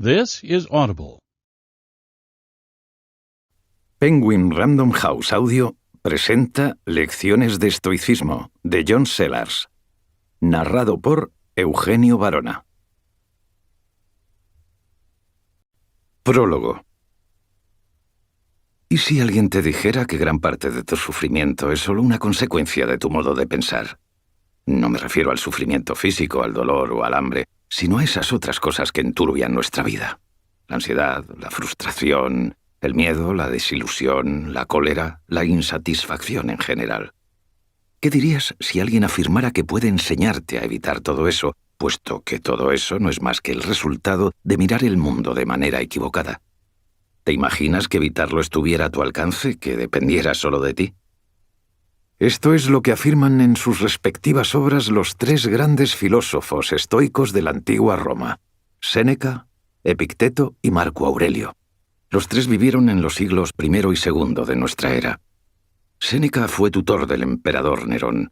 This is Audible. Penguin Random House Audio presenta Lecciones de Estoicismo, de John Sellars, narrado por Eugenio Barona. Prólogo. ¿Y si alguien te dijera que gran parte de tu sufrimiento es solo una consecuencia de tu modo de pensar? No me refiero al sufrimiento físico, al dolor o al hambre, sino a esas otras cosas que enturbian nuestra vida. La ansiedad, la frustración, el miedo, la desilusión, la cólera, la insatisfacción en general. ¿Qué dirías si alguien afirmara que puede enseñarte a evitar todo eso, puesto que todo eso no es más que el resultado de mirar el mundo de manera equivocada? ¿Te imaginas que evitarlo estuviera a tu alcance, que dependiera solo de ti? Esto es lo que afirman en sus respectivas obras los tres grandes filósofos estoicos de la antigua Roma: Séneca, Epicteto y Marco Aurelio. Los tres vivieron en los siglos I y II de nuestra era. Séneca fue tutor del emperador Nerón.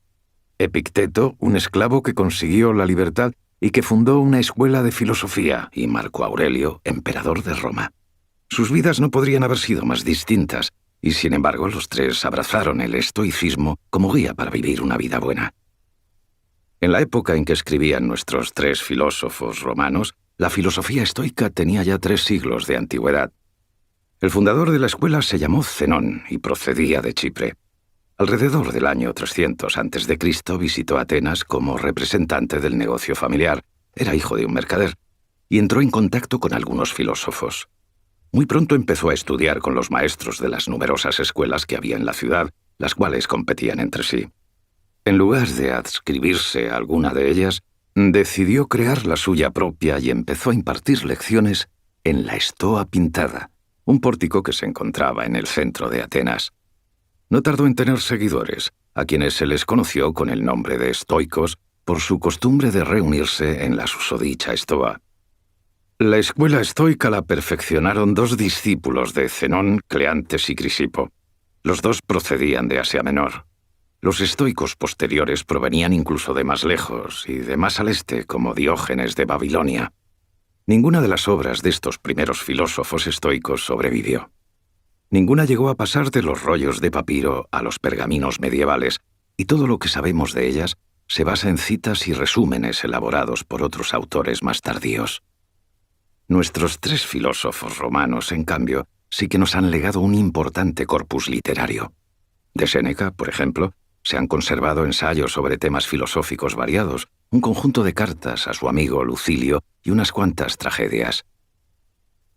Epicteto, un esclavo que consiguió la libertad y que fundó una escuela de filosofía, y Marco Aurelio, emperador de Roma. Sus vidas no podrían haber sido más distintas, y sin embargo los tres abrazaron el estoicismo como guía para vivir una vida buena. En la época en que escribían nuestros tres filósofos romanos, la filosofía estoica tenía ya 3 siglos de antigüedad. El fundador de la escuela se llamó Zenón y procedía de Chipre. Alrededor del año 300 a.C. visitó Atenas como representante del negocio familiar, era hijo de un mercader, y entró en contacto con algunos filósofos. Muy pronto empezó a estudiar con los maestros de las numerosas escuelas que había en la ciudad, las cuales competían entre sí. En lugar de adscribirse a alguna de ellas, decidió crear la suya propia y empezó a impartir lecciones en la Stoa Pintada, un pórtico que se encontraba en el centro de Atenas. No tardó en tener seguidores, a quienes se les conoció con el nombre de estoicos por su costumbre de reunirse en la susodicha Stoa. La escuela estoica la perfeccionaron 2 discípulos de Zenón, Cleantes y Crisipo. Los dos procedían de Asia Menor. Los estoicos posteriores provenían incluso de más lejos y de más al este, como Diógenes de Babilonia. Ninguna de las obras de estos primeros filósofos estoicos sobrevivió. Ninguna llegó a pasar de los rollos de papiro a los pergaminos medievales, y todo lo que sabemos de ellas se basa en citas y resúmenes elaborados por otros autores más tardíos. Nuestros 3 filósofos romanos, en cambio, sí que nos han legado un importante corpus literario. De Séneca, por ejemplo, se han conservado ensayos sobre temas filosóficos variados, un conjunto de cartas a su amigo Lucilio y unas cuantas tragedias.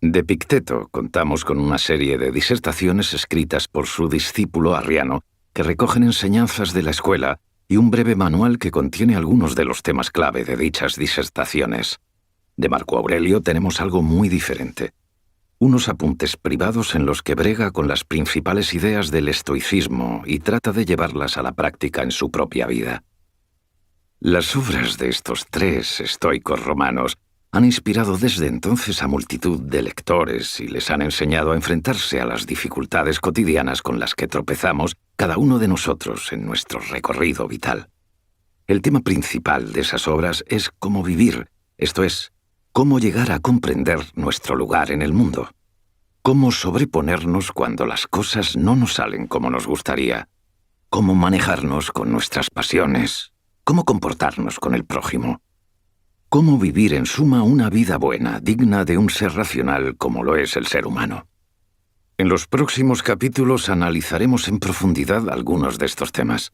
De Epicteto contamos con una serie de disertaciones escritas por su discípulo Arriano que recogen enseñanzas de la escuela y un breve manual que contiene algunos de los temas clave de dichas disertaciones. De Marco Aurelio tenemos algo muy diferente. Unos apuntes privados en los que brega con las principales ideas del estoicismo y trata de llevarlas a la práctica en su propia vida. Las obras de estos 3 estoicos romanos han inspirado desde entonces a multitud de lectores y les han enseñado a enfrentarse a las dificultades cotidianas con las que tropezamos cada uno de nosotros en nuestro recorrido vital. El tema principal de esas obras es cómo vivir, esto es, cómo llegar a comprender nuestro lugar en el mundo. Cómo sobreponernos cuando las cosas no nos salen como nos gustaría. Cómo manejarnos con nuestras pasiones. Cómo comportarnos con el prójimo. Cómo vivir en suma una vida buena, digna de un ser racional como lo es el ser humano. En los próximos capítulos analizaremos en profundidad algunos de estos temas.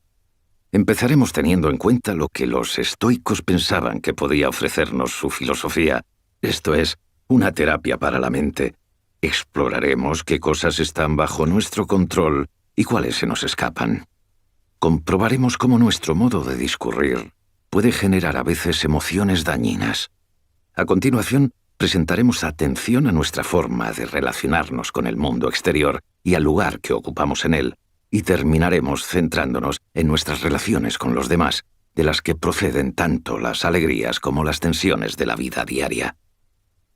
Empezaremos teniendo en cuenta lo que los estoicos pensaban que podía ofrecernos su filosofía, esto es, una terapia para la mente. Exploraremos qué cosas están bajo nuestro control y cuáles se nos escapan. Comprobaremos cómo nuestro modo de discurrir puede generar a veces emociones dañinas. A continuación, presentaremos atención a nuestra forma de relacionarnos con el mundo exterior y al lugar que ocupamos en él, y terminaremos centrándonos en nuestras relaciones con los demás, de las que proceden tanto las alegrías como las tensiones de la vida diaria.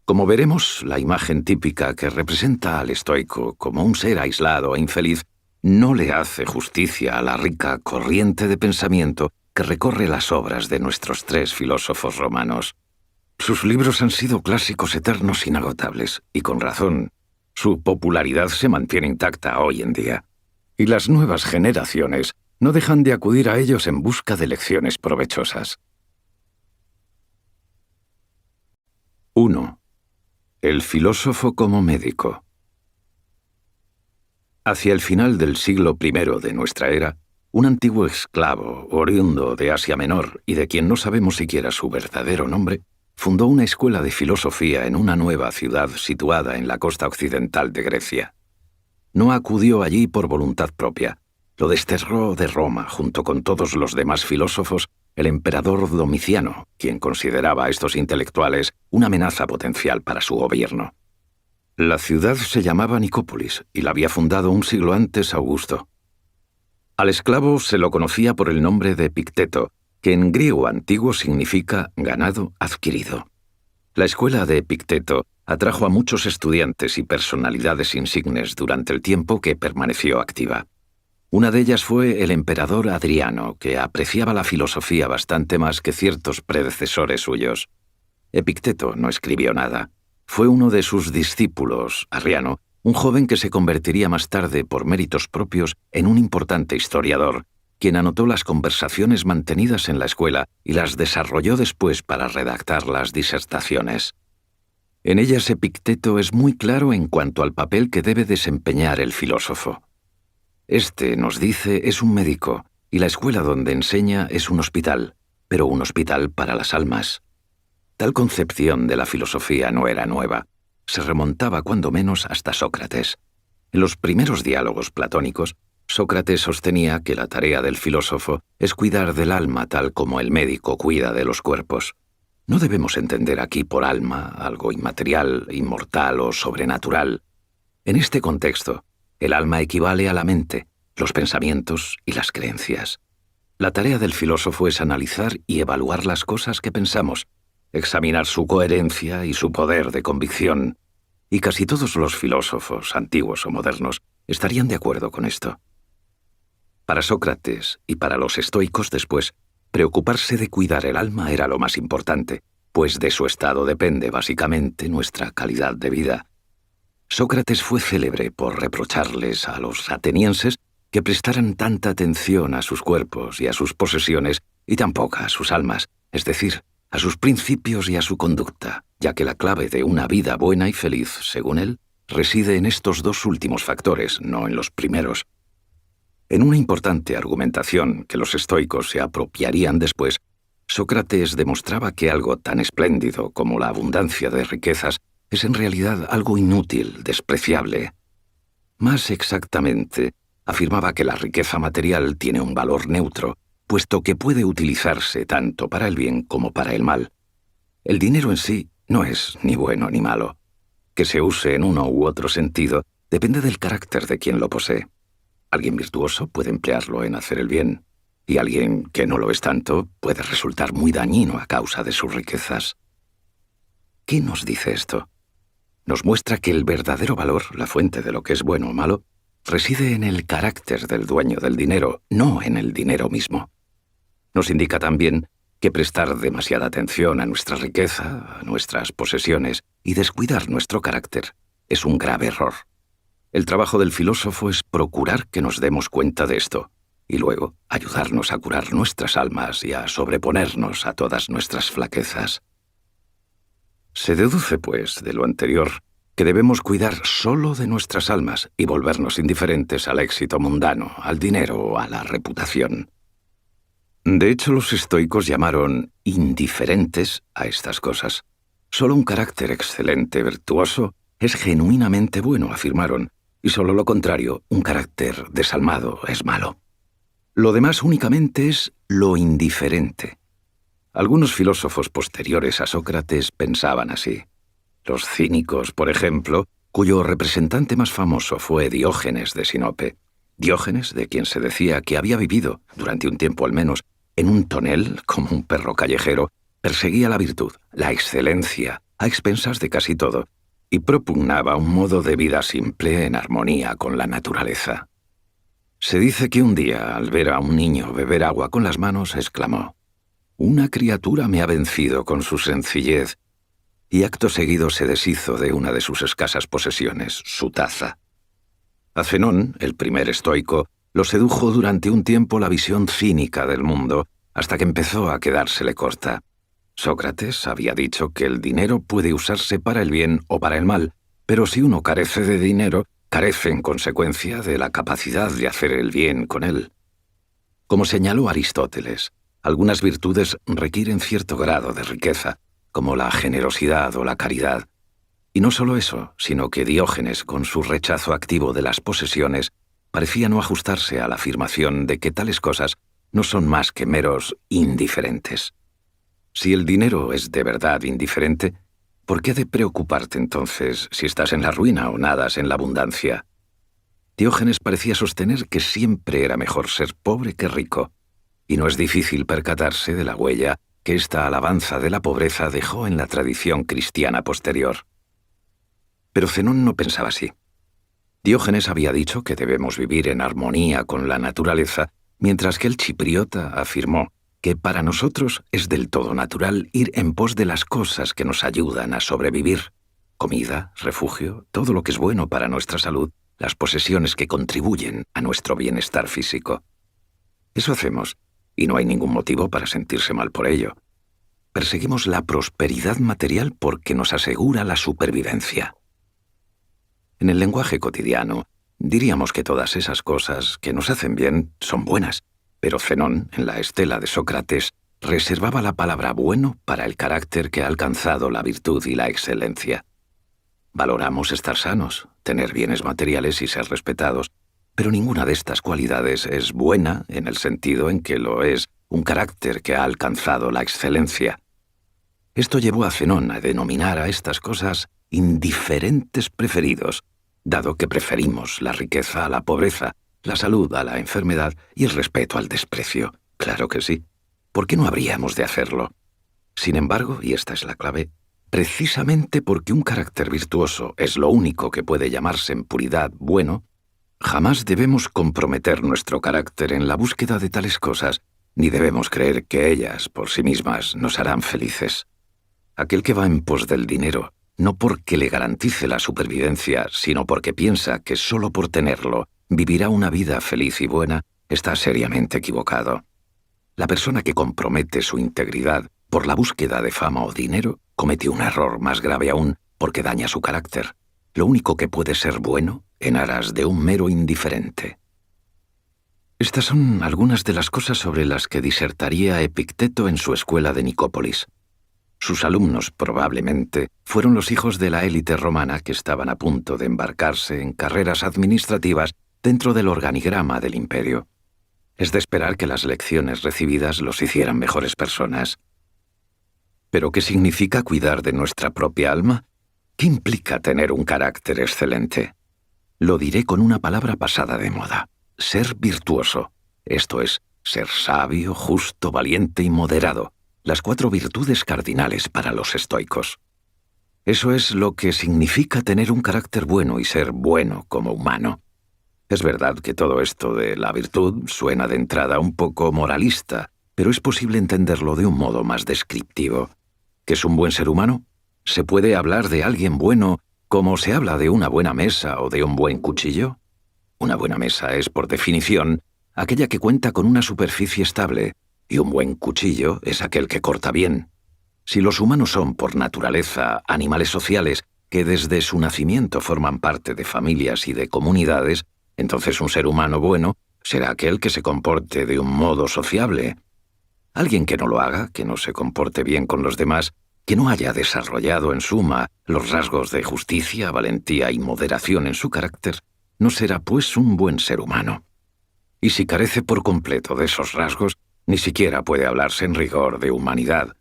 Como veremos, la imagen típica que representa al estoico como un ser aislado e infeliz no le hace justicia a la rica corriente de pensamiento que recorre las obras de nuestros 3 filósofos romanos. Sus libros han sido clásicos eternos inagotables, y con razón. Su popularidad se mantiene intacta hoy en día. Y las nuevas generaciones no dejan de acudir a ellos en busca de lecciones provechosas. 1. El filósofo como médico. Hacia el final del siglo I de nuestra era, un antiguo esclavo, oriundo de Asia Menor y de quien no sabemos siquiera su verdadero nombre, fundó una escuela de filosofía en una nueva ciudad situada en la costa occidental de Grecia. No acudió allí por voluntad propia. Lo desterró de Roma junto con todos los demás filósofos el emperador Domiciano, quien consideraba a estos intelectuales una amenaza potencial para su gobierno. La ciudad se llamaba Nicópolis y la había fundado un siglo antes Augusto. Al esclavo se lo conocía por el nombre de Epicteto, que en griego antiguo significa ganado adquirido. La escuela de Epicteto atrajo a muchos estudiantes y personalidades insignes durante el tiempo que permaneció activa. Una de ellas fue el emperador Adriano, que apreciaba la filosofía bastante más que ciertos predecesores suyos. Epicteto no escribió nada. Fue uno de sus discípulos, Arriano, un joven que se convertiría más tarde, por méritos propios, en un importante historiador, quien anotó las conversaciones mantenidas en la escuela y las desarrolló después para redactar las disertaciones. En ellas Epicteto es muy claro en cuanto al papel que debe desempeñar el filósofo. Este, nos dice, es un médico, y la escuela donde enseña es un hospital, pero un hospital para las almas. Tal concepción de la filosofía no era nueva. Se remontaba cuando menos hasta Sócrates. En los primeros diálogos platónicos, Sócrates sostenía que la tarea del filósofo es cuidar del alma tal como el médico cuida de los cuerpos. No debemos entender aquí por alma algo inmaterial, inmortal o sobrenatural. En este contexto, el alma equivale a la mente, los pensamientos y las creencias. La tarea del filósofo es analizar y evaluar las cosas que pensamos, examinar su coherencia y su poder de convicción, y casi todos los filósofos, antiguos o modernos, estarían de acuerdo con esto. Para Sócrates y para los estoicos después, preocuparse de cuidar el alma era lo más importante, pues de su estado depende básicamente nuestra calidad de vida. Sócrates fue célebre por reprocharles a los atenienses que prestaran tanta atención a sus cuerpos y a sus posesiones y tan poca a sus almas, es decir, a sus principios y a su conducta, ya que la clave de una vida buena y feliz, según él, reside en estos dos últimos factores, no en los primeros. En una importante argumentación que los estoicos se apropiarían después, Sócrates demostraba que algo tan espléndido como la abundancia de riquezas es en realidad algo inútil, despreciable. Más exactamente, afirmaba que la riqueza material tiene un valor neutro, puesto que puede utilizarse tanto para el bien como para el mal. El dinero en sí no es ni bueno ni malo. Que se use en uno u otro sentido depende del carácter de quien lo posee. Alguien virtuoso puede emplearlo en hacer el bien, y alguien que no lo es tanto puede resultar muy dañino a causa de sus riquezas. ¿Qué nos dice esto? Nos muestra que el verdadero valor, la fuente de lo que es bueno o malo, reside en el carácter del dueño del dinero, no en el dinero mismo. Nos indica también que prestar demasiada atención a nuestra riqueza, a nuestras posesiones, y descuidar nuestro carácter es un grave error. El trabajo del filósofo es procurar que nos demos cuenta de esto, y luego ayudarnos a curar nuestras almas y a sobreponernos a todas nuestras flaquezas. Se deduce, pues, de lo anterior, que debemos cuidar solo de nuestras almas y volvernos indiferentes al éxito mundano, al dinero o a la reputación. De hecho, los estoicos llamaron indiferentes a estas cosas. Solo un carácter excelente, virtuoso, es genuinamente bueno, afirmaron, y solo lo contrario, un carácter desalmado, es malo. Lo demás únicamente es lo indiferente. Algunos filósofos posteriores a Sócrates pensaban así. Los cínicos, por ejemplo, cuyo representante más famoso fue Diógenes de Sinope. Diógenes, de quien se decía que había vivido, durante un tiempo al menos, en un tonel, como un perro callejero, perseguía la virtud, la excelencia, a expensas de casi todo, y propugnaba un modo de vida simple en armonía con la naturaleza. Se dice que un día, al ver a un niño beber agua con las manos, exclamó: «Una criatura me ha vencido con su sencillez y acto seguido se deshizo de una de sus escasas posesiones, su taza. A Zenón, el primer estoico, lo sedujo durante un tiempo la visión cínica del mundo, hasta que empezó a quedársele corta. Sócrates había dicho que el dinero puede usarse para el bien o para el mal, pero si uno carece de dinero, carece en consecuencia de la capacidad de hacer el bien con él. Como señaló Aristóteles, algunas virtudes requieren cierto grado de riqueza, como la generosidad o la caridad. Y no solo eso, sino que Diógenes, con su rechazo activo de las posesiones, parecía no ajustarse a la afirmación de que tales cosas no son más que meros indiferentes. Si el dinero es de verdad indiferente, ¿por qué ha de preocuparte entonces si estás en la ruina o nadas en la abundancia? Diógenes parecía sostener que siempre era mejor ser pobre que rico, y no es difícil percatarse de la huella que esta alabanza de la pobreza dejó en la tradición cristiana posterior. Pero Zenón no pensaba así. Diógenes había dicho que debemos vivir en armonía con la naturaleza, mientras que el chipriota afirmó que para nosotros es del todo natural ir en pos de las cosas que nos ayudan a sobrevivir: comida, refugio, todo lo que es bueno para nuestra salud, las posesiones que contribuyen a nuestro bienestar físico. Eso hacemos, y no hay ningún motivo para sentirse mal por ello. Perseguimos la prosperidad material porque nos asegura la supervivencia. En el lenguaje cotidiano, diríamos que todas esas cosas que nos hacen bien son buenas, pero Zenón, en la estela de Sócrates, reservaba la palabra bueno para el carácter que ha alcanzado la virtud y la excelencia. Valoramos estar sanos, tener bienes materiales y ser respetados, pero ninguna de estas cualidades es buena en el sentido en que lo es un carácter que ha alcanzado la excelencia. Esto llevó a Zenón a denominar a estas cosas indiferentes preferidos, dado que preferimos la riqueza a la pobreza, la salud a la enfermedad y el respeto al desprecio. Claro que sí. ¿Por qué no habríamos de hacerlo? Sin embargo, y esta es la clave, precisamente porque un carácter virtuoso es lo único que puede llamarse en puridad bueno, jamás debemos comprometer nuestro carácter en la búsqueda de tales cosas, ni debemos creer que ellas, por sí mismas, nos harán felices. Aquel que va en pos del dinero, no porque le garantice la supervivencia, sino porque piensa que solo por tenerlo vivirá una vida feliz y buena, está seriamente equivocado. La persona que compromete su integridad por la búsqueda de fama o dinero comete un error más grave aún, porque daña su carácter. Lo único que puede ser bueno en aras de un mero indiferente. Estas son algunas de las cosas sobre las que disertaría Epicteto en su escuela de Nicópolis. Sus alumnos, probablemente, fueron los hijos de la élite romana que estaban a punto de embarcarse en carreras administrativas dentro del organigrama del imperio. Es de esperar que las lecciones recibidas los hicieran mejores personas. ¿Pero qué significa cuidar de nuestra propia alma? ¿Qué implica tener un carácter excelente? Lo diré con una palabra pasada de moda: ser virtuoso. Esto es, ser sabio, justo, valiente y moderado. Las 4 virtudes cardinales para los estoicos. Eso es lo que significa tener un carácter bueno y ser bueno como humano. Es verdad que todo esto de la virtud suena de entrada un poco moralista, pero es posible entenderlo de un modo más descriptivo. ¿Qué es un buen ser humano? ¿Se puede hablar de alguien bueno como se habla de una buena mesa o de un buen cuchillo? Una buena mesa es, por definición, aquella que cuenta con una superficie estable, y un buen cuchillo es aquel que corta bien. Si los humanos son, por naturaleza, animales sociales que desde su nacimiento forman parte de familias y de comunidades, entonces un ser humano bueno será aquel que se comporte de un modo sociable. Alguien que no lo haga, que no se comporte bien con los demás, que no haya desarrollado en suma los rasgos de justicia, valentía y moderación en su carácter, no será pues un buen ser humano. Y si carece por completo de esos rasgos, ni siquiera puede hablarse en rigor de humanidad.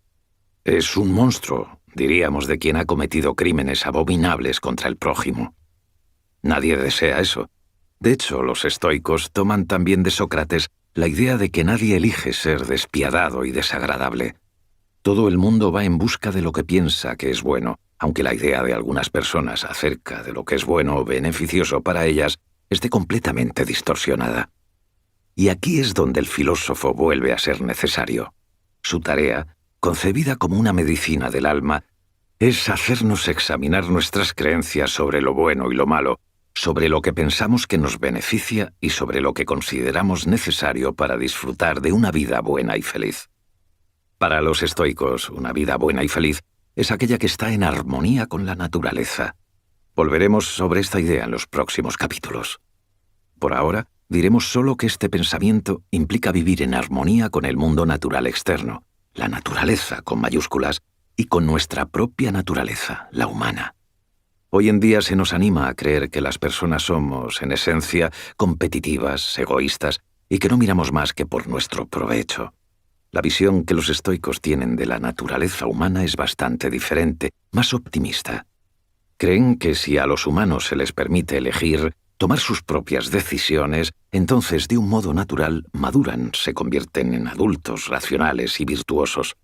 Es un monstruo, diríamos, de quien ha cometido crímenes abominables contra el prójimo. Nadie desea eso. De hecho, los estoicos toman también de Sócrates la idea de que nadie elige ser despiadado y desagradable. Todo el mundo va en busca de lo que piensa que es bueno, aunque la idea de algunas personas acerca de lo que es bueno o beneficioso para ellas esté completamente distorsionada. Y aquí es donde el filósofo vuelve a ser necesario. Su tarea, concebida como una medicina del alma, Es hacernos examinar nuestras creencias sobre lo bueno y lo malo, sobre lo que pensamos que nos beneficia y sobre lo que consideramos necesario para disfrutar de una vida buena y feliz. Para los estoicos, una vida buena y feliz es aquella que está en armonía con la naturaleza. Volveremos sobre esta idea en los próximos capítulos. Por ahora, diremos solo que este pensamiento implica vivir en armonía con el mundo natural externo, la naturaleza con mayúsculas, y con nuestra propia naturaleza, la humana. Hoy en día se nos anima a creer que las personas somos, en esencia, competitivas, egoístas, y que no miramos más que por nuestro provecho. La visión que los estoicos tienen de la naturaleza humana es bastante diferente, más optimista. Creen que si a los humanos se les permite elegir, tomar sus propias decisiones, entonces de un modo natural maduran, se convierten en adultos racionales y virtuosos.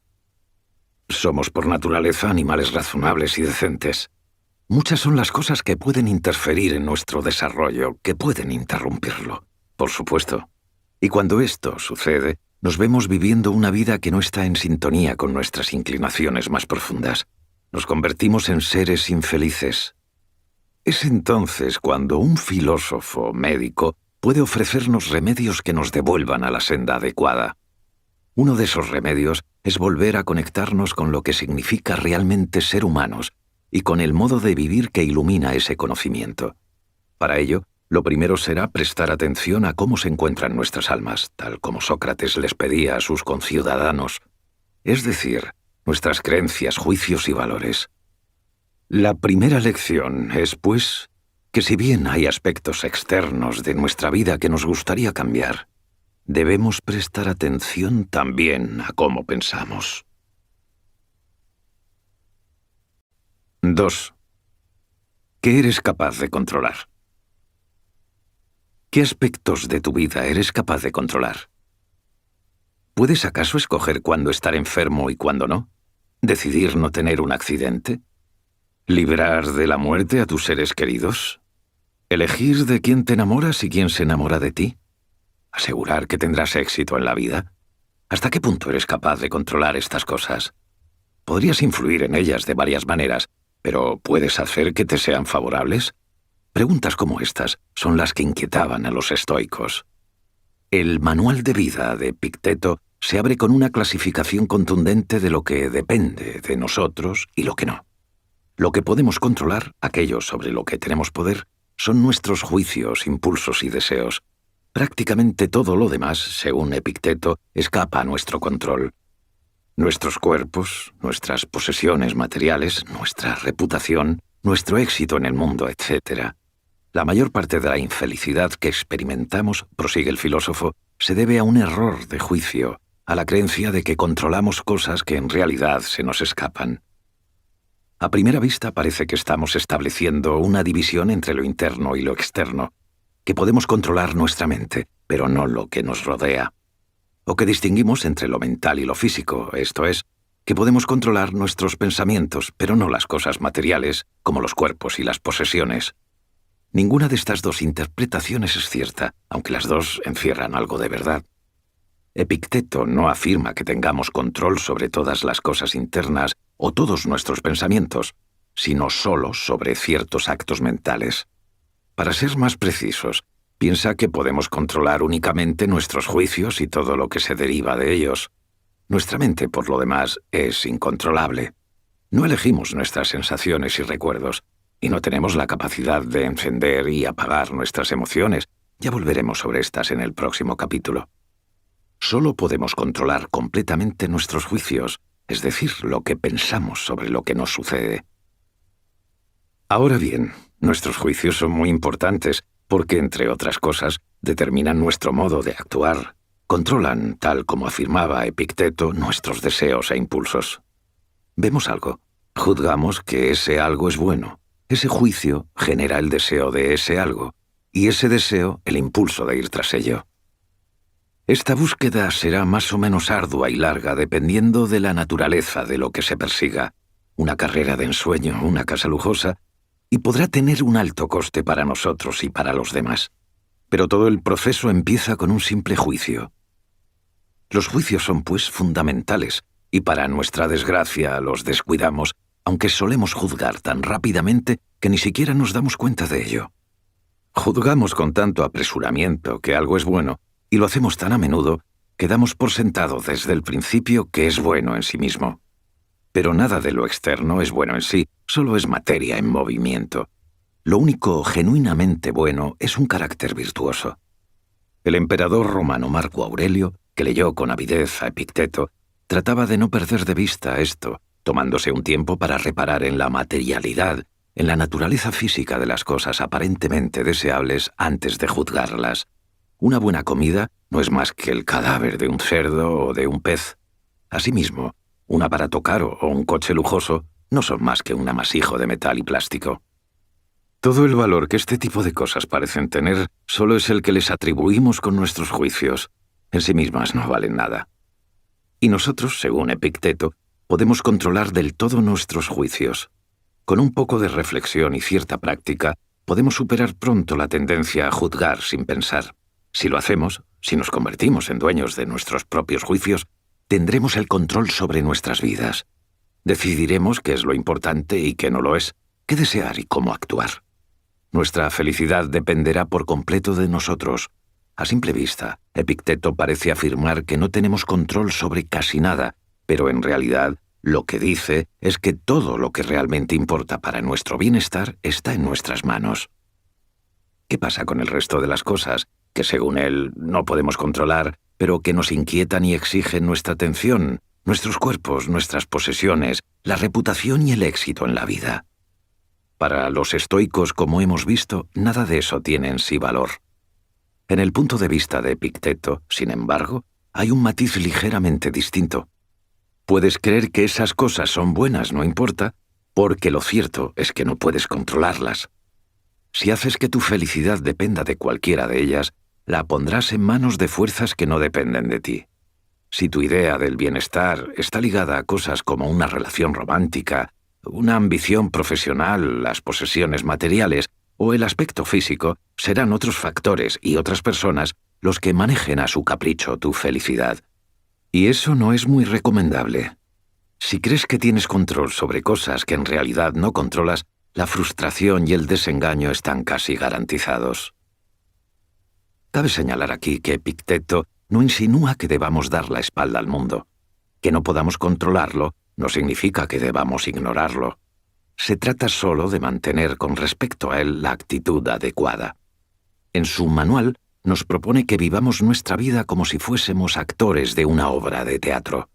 Somos por naturaleza animales razonables y decentes. Muchas son las cosas que pueden interferir en nuestro desarrollo, que pueden interrumpirlo, por supuesto. Y cuando esto sucede, nos vemos viviendo una vida que no está en sintonía con nuestras inclinaciones más profundas. Nos convertimos en seres infelices. Es entonces cuando un filósofo médico puede ofrecernos remedios que nos devuelvan a la senda adecuada. Uno de esos remedios es volver a conectarnos con lo que significa realmente ser humanos y con el modo de vivir que ilumina ese conocimiento. Para ello, lo primero será prestar atención a cómo se encuentran nuestras almas, tal como Sócrates les pedía a sus conciudadanos, es decir, nuestras creencias, juicios y valores. La primera lección es, pues, que si bien hay aspectos externos de nuestra vida que nos gustaría cambiar, debemos prestar atención también a cómo pensamos. 2. ¿Qué eres capaz de controlar? ¿Qué aspectos de tu vida eres capaz de controlar? ¿Puedes acaso escoger cuándo estar enfermo y cuándo no? ¿Decidir no tener un accidente? ¿Librar de la muerte a tus seres queridos? ¿Elegir de quién te enamoras y quién se enamora de ti? ¿Asegurar que tendrás éxito en la vida? ¿Hasta qué punto eres capaz de controlar estas cosas? Podrías influir en ellas de varias maneras, pero ¿puedes hacer que te sean favorables? Preguntas como estas son las que inquietaban a los estoicos. El manual de vida de Epicteto se abre con una clasificación contundente de lo que depende de nosotros y lo que no. Lo que podemos controlar, aquello sobre lo que tenemos poder, son nuestros juicios, impulsos y deseos. Prácticamente todo lo demás, según Epicteto, escapa a nuestro control. Nuestros cuerpos, nuestras posesiones materiales, nuestra reputación, nuestro éxito en el mundo, etc. La mayor parte de la infelicidad que experimentamos, prosigue el filósofo, se debe a un error de juicio, a la creencia de que controlamos cosas que en realidad se nos escapan. A primera vista parece que estamos estableciendo una división entre lo interno y lo externo, que podemos controlar nuestra mente, pero no lo que nos rodea. O que distinguimos entre lo mental y lo físico, esto es, que podemos controlar nuestros pensamientos, pero no las cosas materiales, como los cuerpos y las posesiones. Ninguna de estas dos interpretaciones es cierta, aunque las dos encierran algo de verdad. Epicteto no afirma que tengamos control sobre todas las cosas internas o todos nuestros pensamientos, sino solo sobre ciertos actos mentales. Para ser más precisos, piensa que podemos controlar únicamente nuestros juicios y todo lo que se deriva de ellos. Nuestra mente, por lo demás, es incontrolable. No elegimos nuestras sensaciones y recuerdos, y no tenemos la capacidad de encender y apagar nuestras emociones. Ya volveremos sobre estas en el próximo capítulo. Solo podemos controlar completamente nuestros juicios, es decir, lo que pensamos sobre lo que nos sucede. Ahora bien, nuestros juicios son muy importantes porque, entre otras cosas, determinan nuestro modo de actuar, controlan, tal como afirmaba Epicteto, nuestros deseos e impulsos. Vemos algo, juzgamos que ese algo es bueno, ese juicio genera el deseo de ese algo, y ese deseo el impulso de ir tras ello. Esta búsqueda será más o menos ardua y larga dependiendo de la naturaleza de lo que se persiga, una carrera de ensueño, una casa lujosa, y podrá tener un alto coste para nosotros y para los demás. Pero todo el proceso empieza con un simple juicio. Los juicios son, pues, fundamentales, y para nuestra desgracia los descuidamos, aunque solemos juzgar tan rápidamente que ni siquiera nos damos cuenta de ello. Juzgamos con tanto apresuramiento que algo es bueno, y lo hacemos tan a menudo que damos por sentado desde el principio que es bueno en sí mismo. Pero nada de lo externo es bueno en sí, solo es materia en movimiento. Lo único genuinamente bueno es un carácter virtuoso. El emperador romano Marco Aurelio, que leyó con avidez a Epicteto, trataba de no perder de vista esto, tomándose un tiempo para reparar en la materialidad, en la naturaleza física de las cosas aparentemente deseables antes de juzgarlas. Una buena comida no es más que el cadáver de un cerdo o de un pez. Asimismo, un aparato caro o un coche lujoso no son más que un amasijo de metal y plástico. Todo el valor que este tipo de cosas parecen tener solo es el que les atribuimos con nuestros juicios. En sí mismas no valen nada. Y nosotros, según Epicteto, podemos controlar del todo nuestros juicios. Con un poco de reflexión y cierta práctica, podemos superar pronto la tendencia a juzgar sin pensar. Si lo hacemos, si nos convertimos en dueños de nuestros propios juicios, tendremos el control sobre nuestras vidas. Decidiremos qué es lo importante y qué no lo es, qué desear y cómo actuar. Nuestra felicidad dependerá por completo de nosotros. A simple vista, Epicteto parece afirmar que no tenemos control sobre casi nada, pero en realidad lo que dice es que todo lo que realmente importa para nuestro bienestar está en nuestras manos. ¿Qué pasa con el resto de las cosas que, según él, no podemos controlar, pero que nos inquietan y exigen nuestra atención, nuestros cuerpos, nuestras posesiones, la reputación y el éxito en la vida? Para los estoicos, como hemos visto, nada de eso tiene en sí valor. En el punto de vista de Epicteto, sin embargo, hay un matiz ligeramente distinto. Puedes creer que esas cosas son buenas, no importa, porque lo cierto es que no puedes controlarlas. Si haces que tu felicidad dependa de cualquiera de ellas, la pondrás en manos de fuerzas que no dependen de ti. Si tu idea del bienestar está ligada a cosas como una relación romántica, una ambición profesional, las posesiones materiales o el aspecto físico, serán otros factores y otras personas los que manejen a su capricho tu felicidad. Y eso no es muy recomendable. Si crees que tienes control sobre cosas que en realidad no controlas, la frustración y el desengaño están casi garantizados. Cabe señalar aquí que Epicteto no insinúa que debamos dar la espalda al mundo. Que no podamos controlarlo no significa que debamos ignorarlo. Se trata solo de mantener con respecto a él la actitud adecuada. En su manual nos propone que vivamos nuestra vida como si fuésemos actores de una obra de teatro.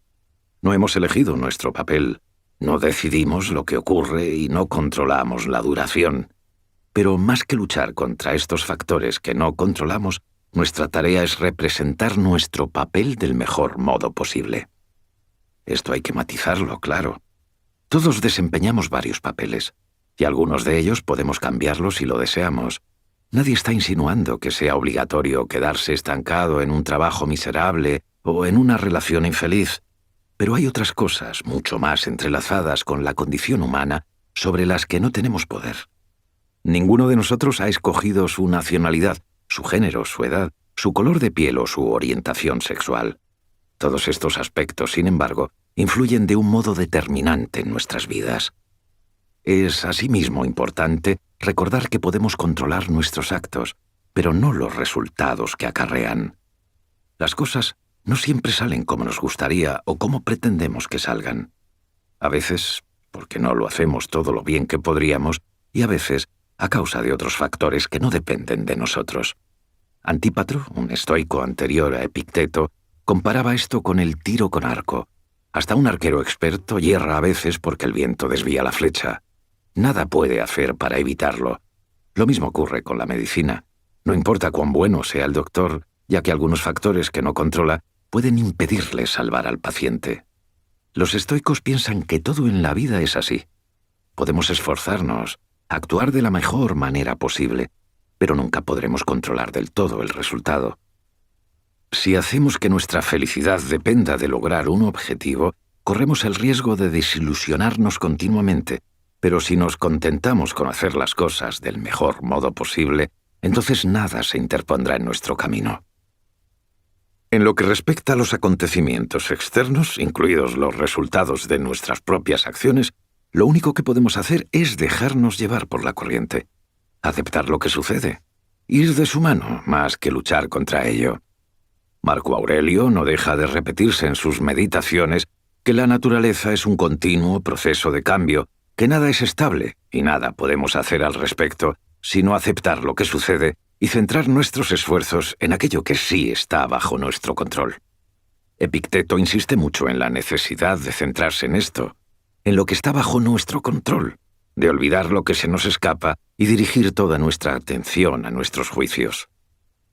No hemos elegido nuestro papel, no decidimos lo que ocurre y no controlamos la duración. Pero más que luchar contra estos factores que no controlamos, nuestra tarea es representar nuestro papel del mejor modo posible. Esto hay que matizarlo, claro. Todos desempeñamos varios papeles, y algunos de ellos podemos cambiarlos si lo deseamos. Nadie está insinuando que sea obligatorio quedarse estancado en un trabajo miserable o en una relación infeliz, pero hay otras cosas mucho más entrelazadas con la condición humana sobre las que no tenemos poder. Ninguno de nosotros ha escogido su nacionalidad, su género, su edad, su color de piel o su orientación sexual. Todos estos aspectos, sin embargo, influyen de un modo determinante en nuestras vidas. Es asimismo importante recordar que podemos controlar nuestros actos, pero no los resultados que acarrean. Las cosas no siempre salen como nos gustaría o como pretendemos que salgan. A veces, porque no lo hacemos todo lo bien que podríamos, y a veces, a causa de otros factores que no dependen de nosotros. Antípatro, un estoico anterior a Epicteto, comparaba esto con el tiro con arco. Hasta un arquero experto hierra a veces porque el viento desvía la flecha. Nada puede hacer para evitarlo. Lo mismo ocurre con la medicina. No importa cuán bueno sea el doctor, ya que algunos factores que no controla pueden impedirle salvar al paciente. Los estoicos piensan que todo en la vida es así. Podemos esforzarnos, actuar de la mejor manera posible, pero nunca podremos controlar del todo el resultado. Si hacemos que nuestra felicidad dependa de lograr un objetivo, corremos el riesgo de desilusionarnos continuamente, pero si nos contentamos con hacer las cosas del mejor modo posible, entonces nada se interpondrá en nuestro camino. En lo que respecta a los acontecimientos externos, incluidos los resultados de nuestras propias acciones, Lo único que podemos hacer es dejarnos llevar por la corriente, aceptar lo que sucede, ir de su mano más que luchar contra ello. Marco Aurelio no deja de repetirse en sus meditaciones que la naturaleza es un continuo proceso de cambio, que nada es estable y nada podemos hacer al respecto, sino aceptar lo que sucede y centrar nuestros esfuerzos en aquello que sí está bajo nuestro control. Epicteto insiste mucho en la necesidad de centrarse en esto, en lo que está bajo nuestro control, de olvidar lo que se nos escapa y dirigir toda nuestra atención a nuestros juicios.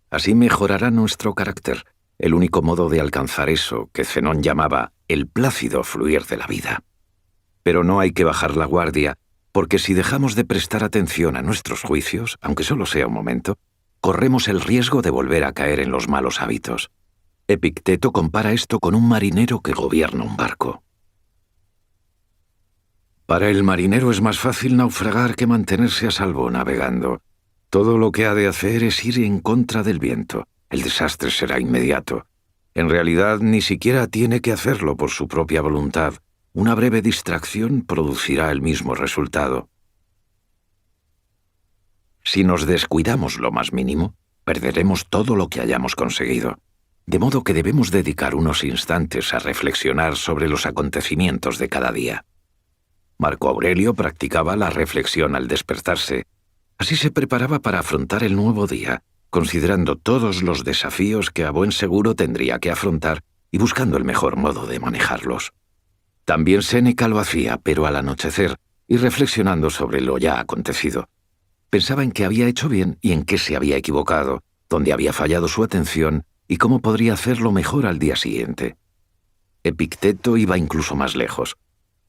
Así mejorará nuestro carácter, el único modo de alcanzar eso que Zenón llamaba el plácido fluir de la vida. Pero no hay que bajar la guardia, porque si dejamos de prestar atención a nuestros juicios, aunque solo sea un momento, corremos el riesgo de volver a caer en los malos hábitos. Epicteto compara esto con un marinero que gobierna un barco. Para el marinero es más fácil naufragar que mantenerse a salvo navegando. Todo lo que ha de hacer es ir en contra del viento. El desastre será inmediato. En realidad, ni siquiera tiene que hacerlo por su propia voluntad. Una breve distracción producirá el mismo resultado. Si nos descuidamos lo más mínimo, perderemos todo lo que hayamos conseguido. De modo que debemos dedicar unos instantes a reflexionar sobre los acontecimientos de cada día. Marco Aurelio practicaba la reflexión al despertarse. Así se preparaba para afrontar el nuevo día, considerando todos los desafíos que a buen seguro tendría que afrontar y buscando el mejor modo de manejarlos. También Séneca lo hacía, pero al anochecer, y reflexionando sobre lo ya acontecido. Pensaba en qué había hecho bien y en qué se había equivocado, dónde había fallado su atención y cómo podría hacerlo mejor al día siguiente. Epicteto iba incluso más lejos.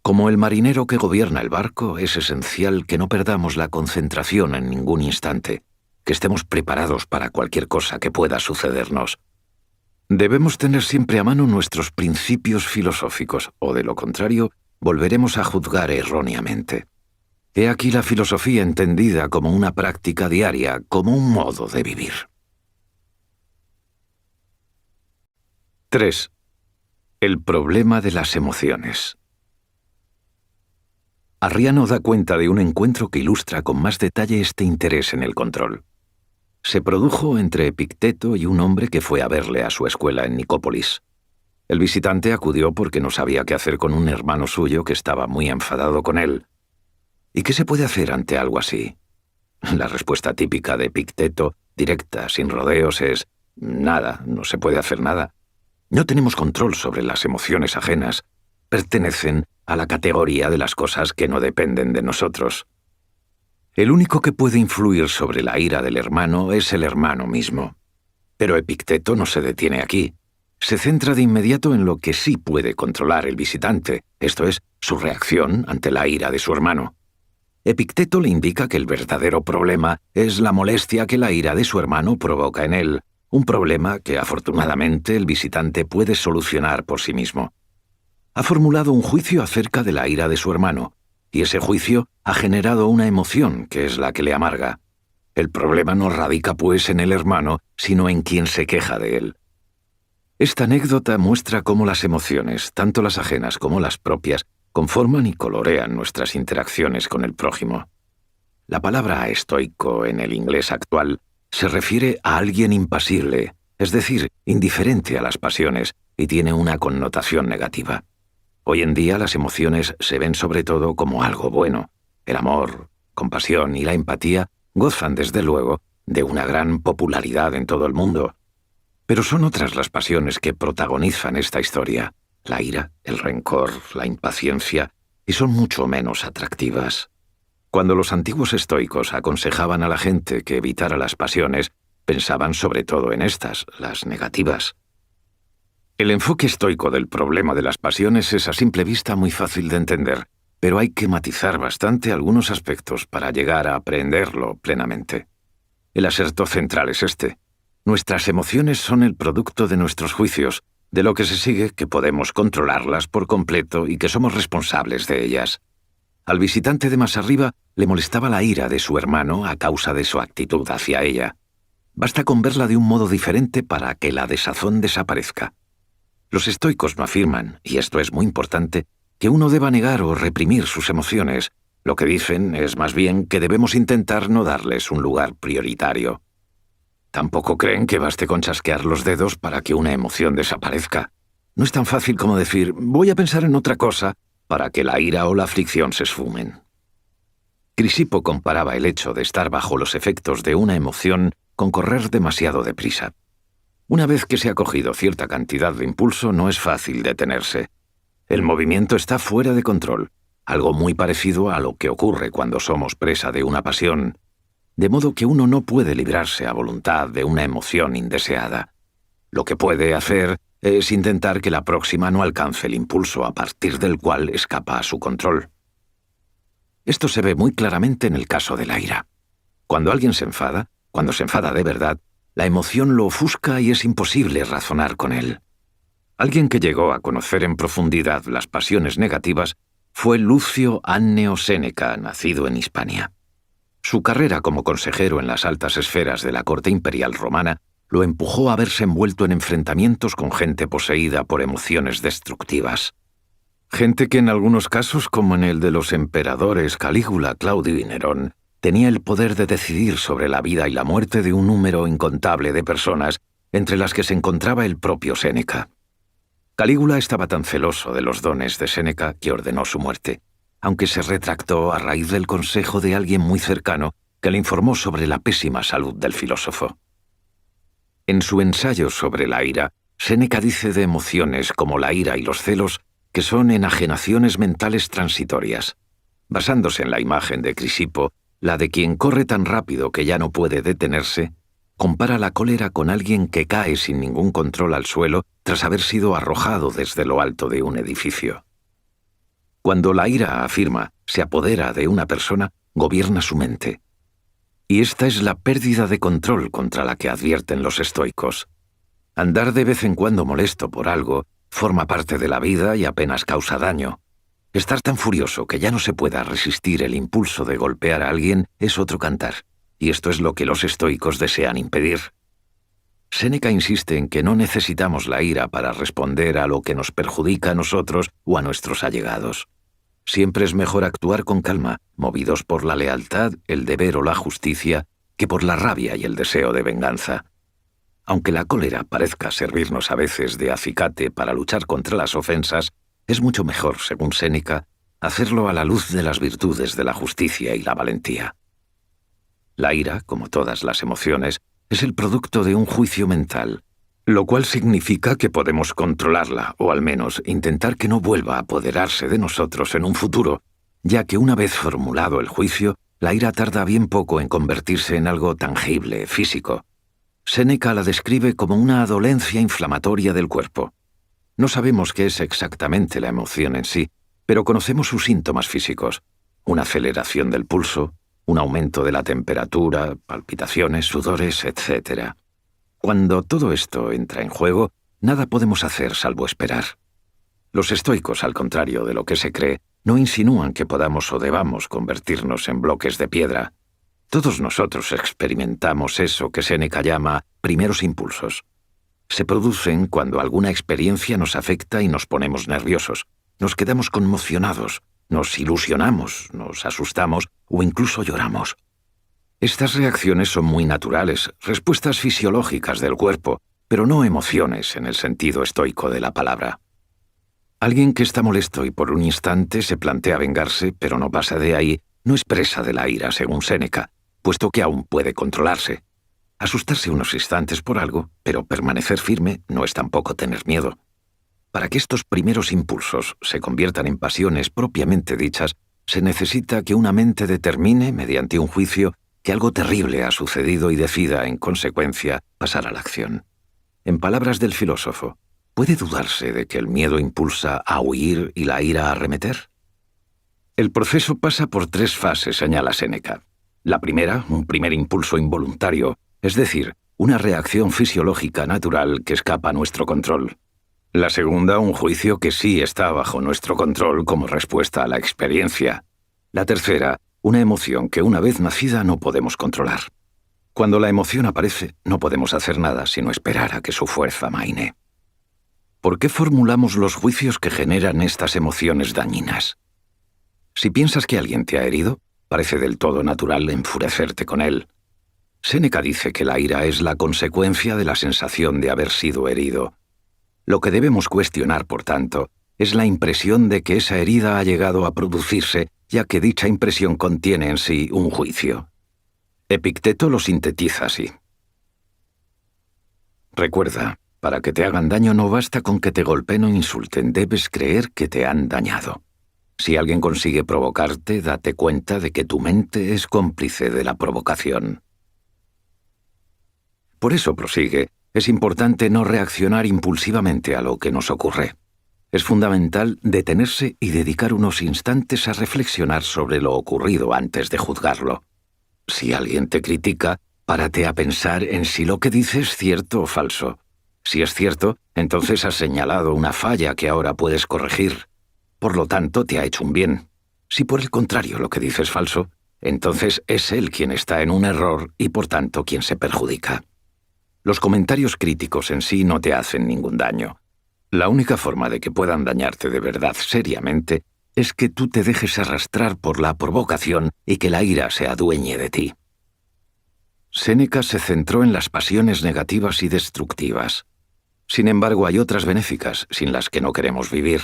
Como el marinero que gobierna el barco, es esencial que no perdamos la concentración en ningún instante, que estemos preparados para cualquier cosa que pueda sucedernos. Debemos tener siempre a mano nuestros principios filosóficos, o de lo contrario, volveremos a juzgar erróneamente. He aquí la filosofía entendida como una práctica diaria, como un modo de vivir. 3. El problema de las emociones. Arriano da cuenta de un encuentro que ilustra con más detalle este interés en el control. Se produjo entre Epicteto y un hombre que fue a verle a su escuela en Nicópolis. El visitante acudió porque no sabía qué hacer con un hermano suyo que estaba muy enfadado con él. ¿Y qué se puede hacer ante algo así? La respuesta típica de Epicteto, directa, sin rodeos, es nada, no se puede hacer nada. No tenemos control sobre las emociones ajenas. Pertenecen a la categoría de las cosas que no dependen de nosotros. El único que puede influir sobre la ira del hermano es el hermano mismo. Pero Epicteto no se detiene aquí. Se centra de inmediato en lo que sí puede controlar el visitante, esto es, su reacción ante la ira de su hermano. Epicteto le indica que el verdadero problema es la molestia que la ira de su hermano provoca en él, un problema que afortunadamente el visitante puede solucionar por sí mismo. Ha formulado un juicio acerca de la ira de su hermano, y ese juicio ha generado una emoción que es la que le amarga. El problema no radica pues en el hermano, sino en quien se queja de él. Esta anécdota muestra cómo las emociones, tanto las ajenas como las propias, conforman y colorean nuestras interacciones con el prójimo. La palabra estoico en el inglés actual se refiere a alguien impasible, es decir, indiferente a las pasiones, y tiene una connotación negativa. Hoy en día las emociones se ven sobre todo como algo bueno. El amor, compasión y la empatía gozan desde luego de una gran popularidad en todo el mundo. Pero son otras las pasiones que protagonizan esta historia: la ira, el rencor, la impaciencia, y son mucho menos atractivas. Cuando los antiguos estoicos aconsejaban a la gente que evitara las pasiones, pensaban sobre todo en estas, las negativas. El enfoque estoico del problema de las pasiones es a simple vista muy fácil de entender, pero hay que matizar bastante algunos aspectos para llegar a aprenderlo plenamente. El aserto central es este: nuestras emociones son el producto de nuestros juicios, de lo que se sigue que podemos controlarlas por completo y que somos responsables de ellas. Al visitante de más arriba le molestaba la ira de su hermano a causa de su actitud hacia ella. Basta con verla de un modo diferente para que la desazón desaparezca. Los estoicos no afirman, y esto es muy importante, que uno deba negar o reprimir sus emociones. Lo que dicen es más bien que debemos intentar no darles un lugar prioritario. Tampoco creen que baste con chasquear los dedos para que una emoción desaparezca. No es tan fácil como decir, voy a pensar en otra cosa, para que la ira o la aflicción se esfumen. Crisipo comparaba el hecho de estar bajo los efectos de una emoción con correr demasiado deprisa. Una vez que se ha cogido cierta cantidad de impulso, no es fácil detenerse. El movimiento está fuera de control, algo muy parecido a lo que ocurre cuando somos presa de una pasión, de modo que uno no puede librarse a voluntad de una emoción indeseada. Lo que puede hacer es intentar que la próxima no alcance el impulso a partir del cual escapa a su control. Esto se ve muy claramente en el caso de la ira. Cuando alguien se enfada, cuando se enfada de verdad, la emoción lo ofusca y es imposible razonar con él. Alguien que llegó a conocer en profundidad las pasiones negativas fue Lucio Anneo Séneca, nacido en Hispania. Su carrera como consejero en las altas esferas de la corte imperial romana lo empujó a verse envuelto en enfrentamientos con gente poseída por emociones destructivas. Gente que en algunos casos, como en el de los emperadores Calígula, Claudio y Nerón, tenía el poder de decidir sobre la vida y la muerte de un número incontable de personas, entre las que se encontraba el propio Séneca. Calígula estaba tan celoso de los dones de Séneca que ordenó su muerte, aunque se retractó a raíz del consejo de alguien muy cercano que le informó sobre la pésima salud del filósofo. En su ensayo sobre la ira, Séneca dice de emociones como la ira y los celos que son enajenaciones mentales transitorias. Basándose en la imagen de Crisipo, la de quien corre tan rápido que ya no puede detenerse, compara la cólera con alguien que cae sin ningún control al suelo tras haber sido arrojado desde lo alto de un edificio. Cuando la ira, afirma, se apodera de una persona, gobierna su mente. Y esta es la pérdida de control contra la que advierten los estoicos. Andar de vez en cuando molesto por algo forma parte de la vida y apenas causa daño. Estar tan furioso que ya no se pueda resistir el impulso de golpear a alguien es otro cantar, y esto es lo que los estoicos desean impedir. Séneca insiste en que no necesitamos la ira para responder a lo que nos perjudica a nosotros o a nuestros allegados. Siempre es mejor actuar con calma, movidos por la lealtad, el deber o la justicia, que por la rabia y el deseo de venganza. Aunque la cólera parezca servirnos a veces de acicate para luchar contra las ofensas, es mucho mejor, según Séneca, hacerlo a la luz de las virtudes de la justicia y la valentía. La ira, como todas las emociones, es el producto de un juicio mental, lo cual significa que podemos controlarla, o al menos intentar que no vuelva a apoderarse de nosotros en un futuro, ya que una vez formulado el juicio, la ira tarda bien poco en convertirse en algo tangible, físico. Séneca la describe como una dolencia inflamatoria del cuerpo. No sabemos qué es exactamente la emoción en sí, pero conocemos sus síntomas físicos: una aceleración del pulso, un aumento de la temperatura, palpitaciones, sudores, etc. Cuando todo esto entra en juego, nada podemos hacer salvo esperar. Los estoicos, al contrario de lo que se cree, no insinúan que podamos o debamos convertirnos en bloques de piedra. Todos nosotros experimentamos eso que Séneca llama primeros impulsos. Se producen cuando alguna experiencia nos afecta y nos ponemos nerviosos, nos quedamos conmocionados, nos ilusionamos, nos asustamos o incluso lloramos. Estas reacciones son muy naturales, respuestas fisiológicas del cuerpo, pero no emociones en el sentido estoico de la palabra. Alguien que está molesto y por un instante se plantea vengarse, pero no pasa de ahí, no es presa de la ira, según Séneca, puesto que aún puede controlarse. Asustarse unos instantes por algo, pero permanecer firme no es tampoco tener miedo. Para que estos primeros impulsos se conviertan en pasiones propiamente dichas, se necesita que una mente determine, mediante un juicio, que algo terrible ha sucedido y decida, en consecuencia, pasar a la acción. En palabras del filósofo, ¿puede dudarse de que el miedo impulsa a huir y la ira a arremeter? El proceso pasa por 3 fases, señala Séneca. La primera, un primer impulso involuntario, es decir, una reacción fisiológica natural que escapa a nuestro control. La segunda, un juicio que sí está bajo nuestro control como respuesta a la experiencia. La tercera, una emoción que una vez nacida no podemos controlar. Cuando la emoción aparece, no podemos hacer nada sino esperar a que su fuerza amaine. ¿Por qué formulamos los juicios que generan estas emociones dañinas? Si piensas que alguien te ha herido, parece del todo natural enfurecerte con él. Séneca dice que la ira es la consecuencia de la sensación de haber sido herido. Lo que debemos cuestionar, por tanto, es la impresión de que esa herida ha llegado a producirse, ya que dicha impresión contiene en sí un juicio. Epicteto lo sintetiza así. Recuerda, para que te hagan daño no basta con que te golpeen o insulten, debes creer que te han dañado. Si alguien consigue provocarte, date cuenta de que tu mente es cómplice de la provocación. Por eso, prosigue, es importante no reaccionar impulsivamente a lo que nos ocurre. Es fundamental detenerse y dedicar unos instantes a reflexionar sobre lo ocurrido antes de juzgarlo. Si alguien te critica, párate a pensar en si lo que dice es cierto o falso. Si es cierto, entonces has señalado una falla que ahora puedes corregir. Por lo tanto, te ha hecho un bien. Si por el contrario lo que dice es falso, entonces es él quien está en un error y por tanto quien se perjudica. Los comentarios críticos en sí no te hacen ningún daño. La única forma de que puedan dañarte de verdad seriamente es que tú te dejes arrastrar por la provocación y que la ira se adueñe de ti. Séneca se centró en las pasiones negativas y destructivas. Sin embargo, hay otras benéficas sin las que no queremos vivir.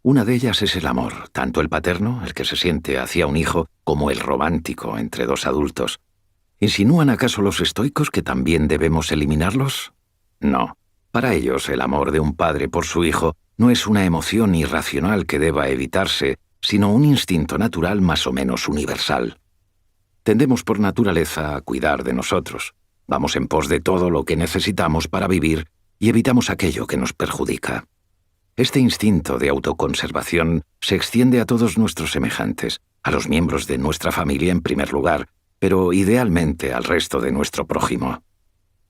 Una de ellas es el amor, tanto el paterno, el que se siente hacia un hijo, como el romántico entre dos adultos. ¿Insinúan acaso los estoicos que también debemos eliminarlos? No. Para ellos, el amor de un padre por su hijo no es una emoción irracional que deba evitarse, sino un instinto natural más o menos universal. Tendemos por naturaleza a cuidar de nosotros. Vamos en pos de todo lo que necesitamos para vivir y evitamos aquello que nos perjudica. Este instinto de autoconservación se extiende a todos nuestros semejantes, a los miembros de nuestra familia en primer lugar, pero idealmente al resto de nuestro prójimo.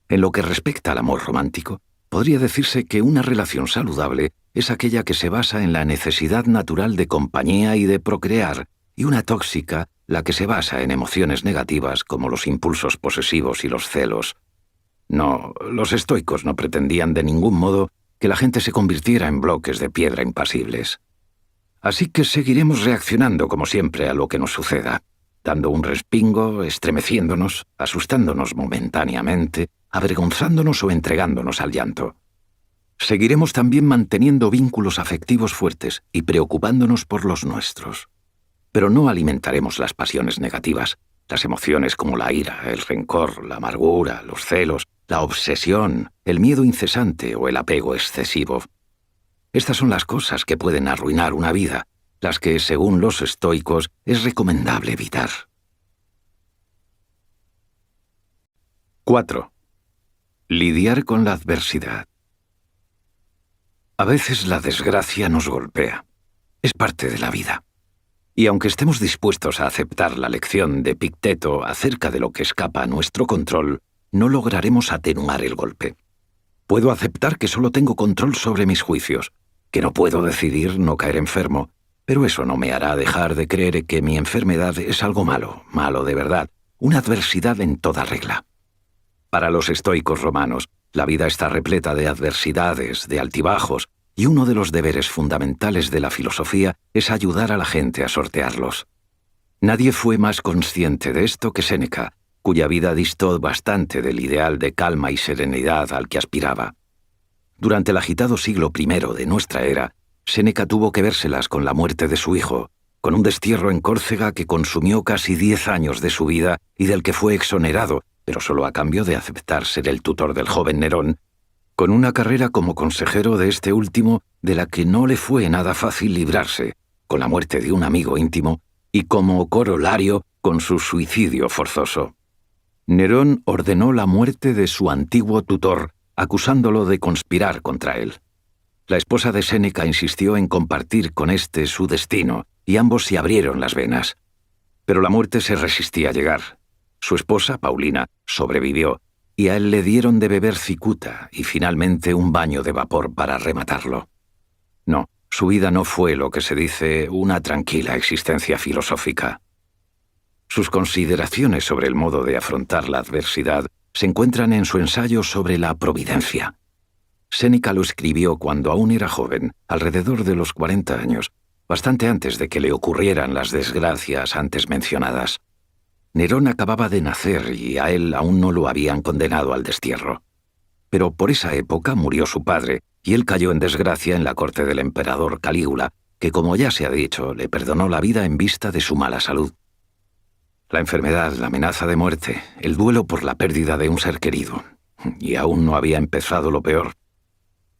En lo que respecta al amor romántico, podría decirse que una relación saludable es aquella que se basa en la necesidad natural de compañía y de procrear, y una tóxica la que se basa en emociones negativas como los impulsos posesivos y los celos. No, los estoicos no pretendían de ningún modo que la gente se convirtiera en bloques de piedra impasibles. Así que seguiremos reaccionando como siempre a lo que nos suceda, dando un respingo, estremeciéndonos, asustándonos momentáneamente, avergonzándonos o entregándonos al llanto. Seguiremos también manteniendo vínculos afectivos fuertes y preocupándonos por los nuestros. Pero no alimentaremos las pasiones negativas, las emociones como la ira, el rencor, la amargura, los celos, la obsesión, el miedo incesante o el apego excesivo. Estas son las cosas que pueden arruinar una vida, las que, según los estoicos, es recomendable evitar. 4. Lidiar con la adversidad. A veces la desgracia nos golpea. Es parte de la vida. Y aunque estemos dispuestos a aceptar la lección de Epicteto acerca de lo que escapa a nuestro control, no lograremos atenuar el golpe. Puedo aceptar que solo tengo control sobre mis juicios, que no puedo decidir no caer enfermo, pero eso no me hará dejar de creer que mi enfermedad es algo malo, malo de verdad, una adversidad en toda regla. Para los estoicos romanos, la vida está repleta de adversidades, de altibajos, y uno de los deberes fundamentales de la filosofía es ayudar a la gente a sortearlos. Nadie fue más consciente de esto que Séneca, cuya vida distó bastante del ideal de calma y serenidad al que aspiraba. Durante el agitado siglo I de nuestra era, Séneca tuvo que vérselas con la muerte de su hijo, con un destierro en Córcega que consumió casi 10 años de su vida y del que fue exonerado, pero solo a cambio de aceptar ser el tutor del joven Nerón, con una carrera como consejero de este último de la que no le fue nada fácil librarse, con la muerte de un amigo íntimo y como corolario con su suicidio forzoso. Nerón ordenó la muerte de su antiguo tutor, acusándolo de conspirar contra él. La esposa de Séneca insistió en compartir con éste su destino, y ambos se abrieron las venas. Pero la muerte se resistía a llegar. Su esposa, Paulina, sobrevivió, y a él le dieron de beber cicuta y finalmente un baño de vapor para rematarlo. No, su vida no fue lo que se dice una tranquila existencia filosófica. Sus consideraciones sobre el modo de afrontar la adversidad se encuentran en su ensayo sobre la providencia. Séneca lo escribió cuando aún era joven, alrededor de los 40 años, bastante antes de que le ocurrieran las desgracias antes mencionadas. Nerón acababa de nacer y a él aún no lo habían condenado al destierro. Pero por esa época murió su padre, y él cayó en desgracia en la corte del emperador Calígula, que, como ya se ha dicho, le perdonó la vida en vista de su mala salud. La enfermedad, la amenaza de muerte, el duelo por la pérdida de un ser querido. Y aún no había empezado lo peor.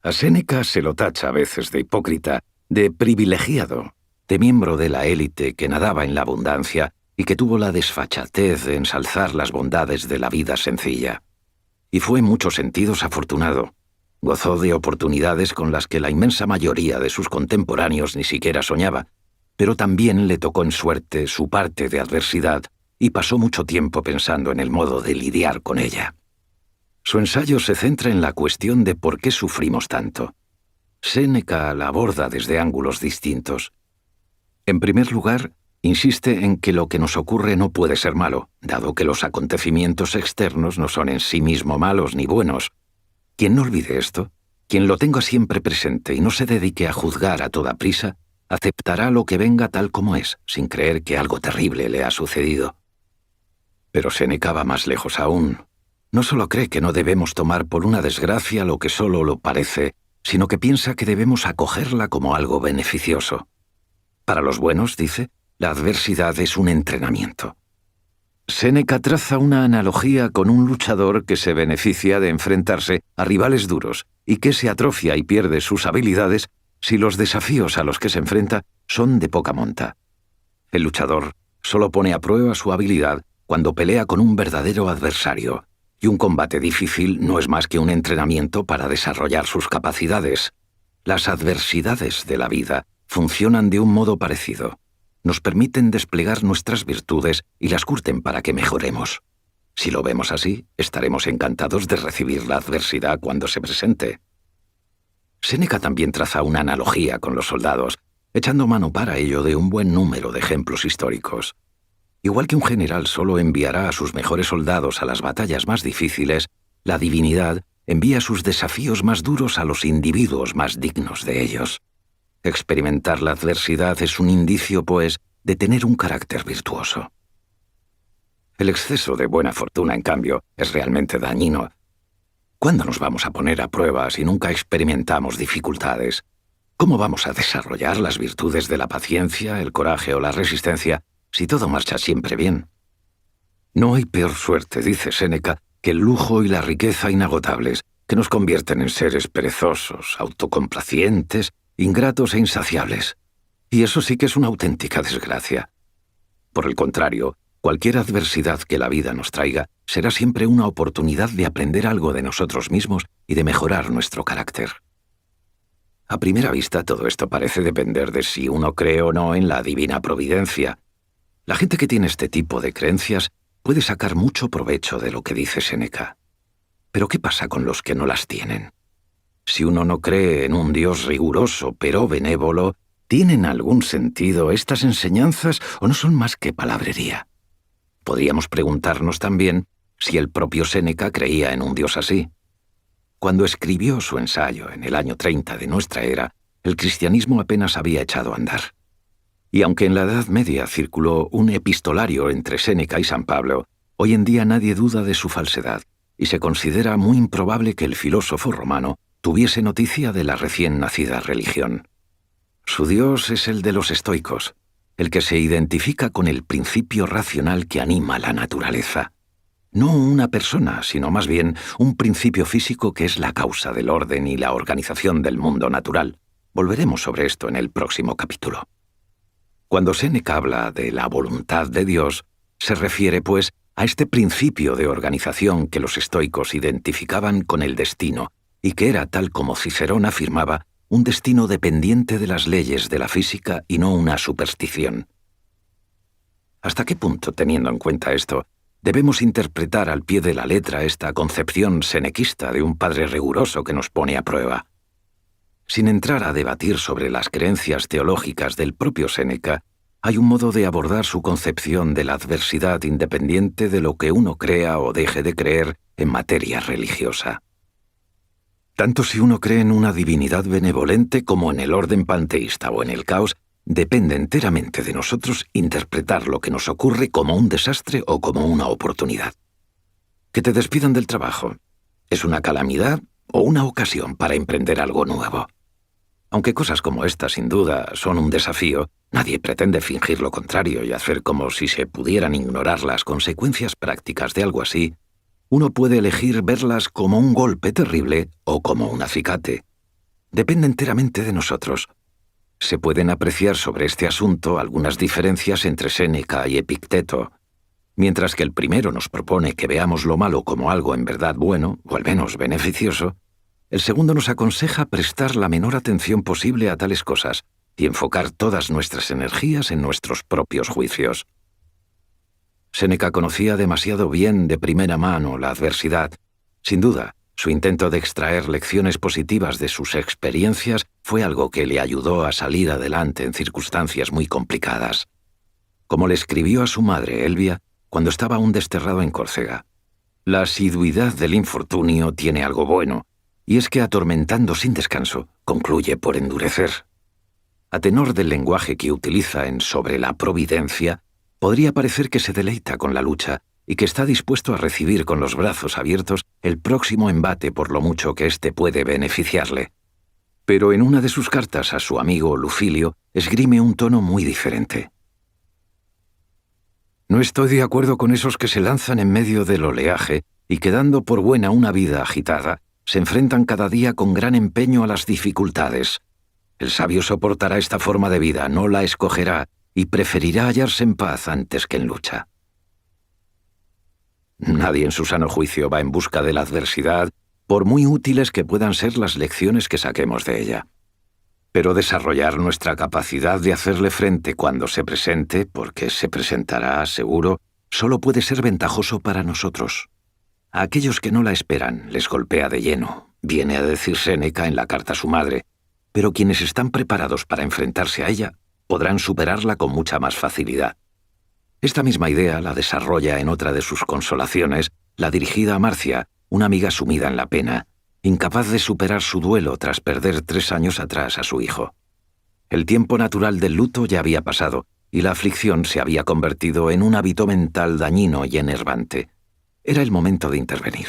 A Séneca se lo tacha a veces de hipócrita, de privilegiado, de miembro de la élite que nadaba en la abundancia y que tuvo la desfachatez de ensalzar las bondades de la vida sencilla. Y fue en muchos sentidos afortunado. Gozó de oportunidades con las que la inmensa mayoría de sus contemporáneos ni siquiera soñaba, pero también le tocó en suerte su parte de adversidad y pasó mucho tiempo pensando en el modo de lidiar con ella. Su ensayo se centra en la cuestión de por qué sufrimos tanto. Séneca la aborda desde ángulos distintos. En primer lugar, insiste en que lo que nos ocurre no puede ser malo, dado que los acontecimientos externos no son en sí mismos malos ni buenos. Quien no olvide esto, quien lo tenga siempre presente y no se dedique a juzgar a toda prisa, aceptará lo que venga tal como es, sin creer que algo terrible le ha sucedido. Pero Séneca va más lejos aún. No solo cree que no debemos tomar por una desgracia lo que solo lo parece, sino que piensa que debemos acogerla como algo beneficioso. Para los buenos, dice, la adversidad es un entrenamiento. Séneca traza una analogía con un luchador que se beneficia de enfrentarse a rivales duros y que se atrofia y pierde sus habilidades si los desafíos a los que se enfrenta son de poca monta. El luchador solo pone a prueba su habilidad cuando pelea con un verdadero adversario, y un combate difícil no es más que un entrenamiento para desarrollar sus capacidades. Las adversidades de la vida funcionan de un modo parecido. Nos permiten desplegar nuestras virtudes y las curten para que mejoremos. Si lo vemos así, estaremos encantados de recibir la adversidad cuando se presente. Séneca también traza una analogía con los soldados, echando mano para ello de un buen número de ejemplos históricos. Igual que un general solo enviará a sus mejores soldados a las batallas más difíciles, la divinidad envía sus desafíos más duros a los individuos más dignos de ellos. Experimentar la adversidad es un indicio, pues, de tener un carácter virtuoso. El exceso de buena fortuna, en cambio, es realmente dañino. ¿Cuándo nos vamos a poner a prueba si nunca experimentamos dificultades? ¿Cómo vamos a desarrollar las virtudes de la paciencia, el coraje o la resistencia si todo marcha siempre bien? No hay peor suerte, dice Séneca, que el lujo y la riqueza inagotables, que nos convierten en seres perezosos, autocomplacientes, ingratos e insaciables. Y eso sí que es una auténtica desgracia. Por el contrario, cualquier adversidad que la vida nos traiga será siempre una oportunidad de aprender algo de nosotros mismos y de mejorar nuestro carácter. A primera vista, todo esto parece depender de si uno cree o no en la divina providencia. La gente que tiene este tipo de creencias puede sacar mucho provecho de lo que dice Séneca. Pero ¿qué pasa con los que no las tienen? Si uno no cree en un Dios riguroso pero benévolo, ¿tienen algún sentido estas enseñanzas o no son más que palabrería? Podríamos preguntarnos también si el propio Séneca creía en un Dios así. Cuando escribió su ensayo en el año 30 de nuestra era, el cristianismo apenas había echado a andar. Y aunque en la Edad Media circuló un epistolario entre Séneca y San Pablo, hoy en día nadie duda de su falsedad, y se considera muy improbable que el filósofo romano tuviese noticia de la recién nacida religión. Su Dios es el de los estoicos, el que se identifica con el principio racional que anima la naturaleza. No una persona, sino más bien un principio físico que es la causa del orden y la organización del mundo natural. Volveremos sobre esto en el próximo capítulo. Cuando Séneca habla de la voluntad de Dios, se refiere, pues, a este principio de organización que los estoicos identificaban con el destino, y que era, tal como Cicerón afirmaba, un destino dependiente de las leyes de la física y no una superstición. ¿Hasta qué punto, teniendo en cuenta esto, debemos interpretar al pie de la letra esta concepción senequista de un padre riguroso que nos pone a prueba? Sin entrar a debatir sobre las creencias teológicas del propio Séneca, hay un modo de abordar su concepción de la adversidad independiente de lo que uno crea o deje de creer en materia religiosa. Tanto si uno cree en una divinidad benevolente como en el orden panteísta o en el caos, depende enteramente de nosotros interpretar lo que nos ocurre como un desastre o como una oportunidad. Que te despidan del trabajo, ¿es una calamidad o una ocasión para emprender algo nuevo? Aunque cosas como esta, sin duda, son un desafío, nadie pretende fingir lo contrario y hacer como si se pudieran ignorar las consecuencias prácticas de algo así. Uno puede elegir verlas como un golpe terrible o como un acicate. Depende enteramente de nosotros. Se pueden apreciar sobre este asunto algunas diferencias entre Séneca y Epicteto. Mientras que el primero nos propone que veamos lo malo como algo en verdad bueno, o al menos beneficioso, el segundo nos aconseja prestar la menor atención posible a tales cosas y enfocar todas nuestras energías en nuestros propios juicios. Séneca conocía demasiado bien de primera mano la adversidad. Sin duda, su intento de extraer lecciones positivas de sus experiencias fue algo que le ayudó a salir adelante en circunstancias muy complicadas. Como le escribió a su madre, Elvia, cuando estaba aún desterrado en Córcega: la asiduidad del infortunio tiene algo bueno, y es que atormentando sin descanso, concluye por endurecer. A tenor del lenguaje que utiliza en Sobre la Providencia, podría parecer que se deleita con la lucha y que está dispuesto a recibir con los brazos abiertos el próximo embate por lo mucho que éste puede beneficiarle. Pero en una de sus cartas a su amigo Lucilio esgrime un tono muy diferente. No estoy de acuerdo con esos que se lanzan en medio del oleaje y que, dando por buena una vida agitada, se enfrentan cada día con gran empeño a las dificultades. El sabio soportará esta forma de vida, no la escogerá, y preferirá hallarse en paz antes que en lucha. Nadie en su sano juicio va en busca de la adversidad, por muy útiles que puedan ser las lecciones que saquemos de ella. Pero desarrollar nuestra capacidad de hacerle frente cuando se presente, porque se presentará, seguro, solo puede ser ventajoso para nosotros. A aquellos que no la esperan les golpea de lleno, viene a decir Séneca en la carta a su madre, pero quienes están preparados para enfrentarse a ella podrán superarla con mucha más facilidad. Esta misma idea la desarrolla en otra de sus consolaciones, la dirigida a Marcia, una amiga sumida en la pena, incapaz de superar su duelo tras perder 3 años atrás a su hijo. El tiempo natural del luto ya había pasado, y la aflicción se había convertido en un hábito mental dañino y enervante. Era el momento de intervenir.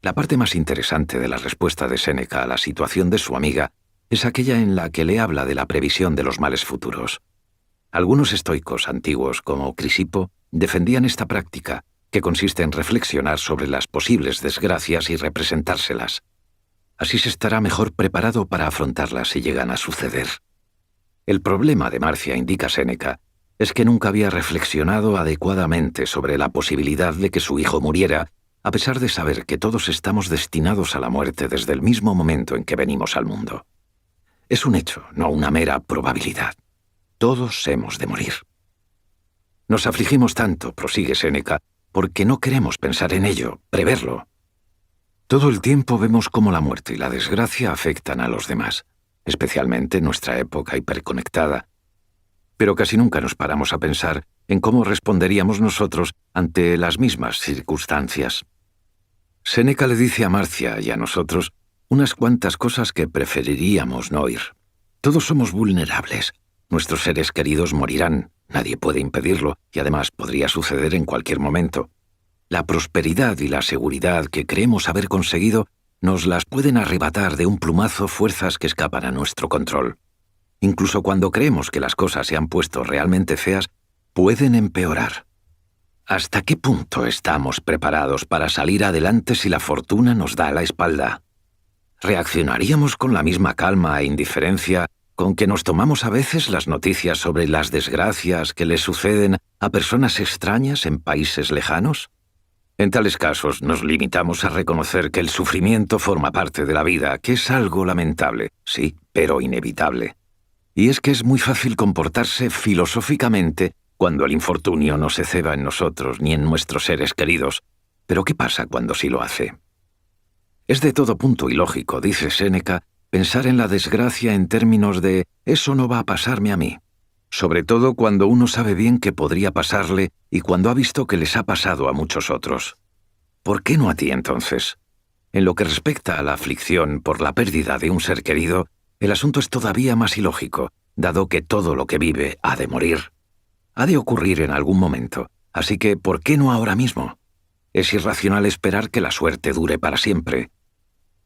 La parte más interesante de la respuesta de Séneca a la situación de su amiga es aquella en la que le habla de la previsión de los males futuros. Algunos estoicos antiguos, como Crisipo, defendían esta práctica, que consiste en reflexionar sobre las posibles desgracias y representárselas. Así se estará mejor preparado para afrontarlas si llegan a suceder. El problema de Marcia, indica Séneca, es que nunca había reflexionado adecuadamente sobre la posibilidad de que su hijo muriera, a pesar de saber que todos estamos destinados a la muerte desde el mismo momento en que venimos al mundo. Es un hecho, no una mera probabilidad. Todos hemos de morir. Nos afligimos tanto, prosigue Séneca, porque no queremos pensar en ello, preverlo. Todo el tiempo vemos cómo la muerte y la desgracia afectan a los demás, especialmente en nuestra época hiperconectada. Pero casi nunca nos paramos a pensar en cómo responderíamos nosotros ante las mismas circunstancias. Séneca le dice a Marcia y a nosotros unas cuantas cosas que preferiríamos no oír. Todos somos vulnerables. Nuestros seres queridos morirán, nadie puede impedirlo, y además podría suceder en cualquier momento. La prosperidad y la seguridad que creemos haber conseguido nos las pueden arrebatar de un plumazo fuerzas que escapan a nuestro control. Incluso cuando creemos que las cosas se han puesto realmente feas, pueden empeorar. ¿Hasta qué punto estamos preparados para salir adelante si la fortuna nos da la espalda? ¿Reaccionaríamos con la misma calma e indiferencia con que nos tomamos a veces las noticias sobre las desgracias que le suceden a personas extrañas en países lejanos? En tales casos nos limitamos a reconocer que el sufrimiento forma parte de la vida, que es algo lamentable, sí, pero inevitable. Y es que es muy fácil comportarse filosóficamente cuando el infortunio no se ceba en nosotros ni en nuestros seres queridos. Pero ¿qué pasa cuando sí lo hace? Es de todo punto ilógico, dice Séneca, pensar en la desgracia en términos de «eso no va a pasarme a mí», sobre todo cuando uno sabe bien que podría pasarle y cuando ha visto que les ha pasado a muchos otros. ¿Por qué no a ti entonces? En lo que respecta a la aflicción por la pérdida de un ser querido, el asunto es todavía más ilógico, dado que todo lo que vive ha de morir. Ha de ocurrir en algún momento, así que ¿por qué no ahora mismo? Es irracional esperar que la suerte dure para siempre.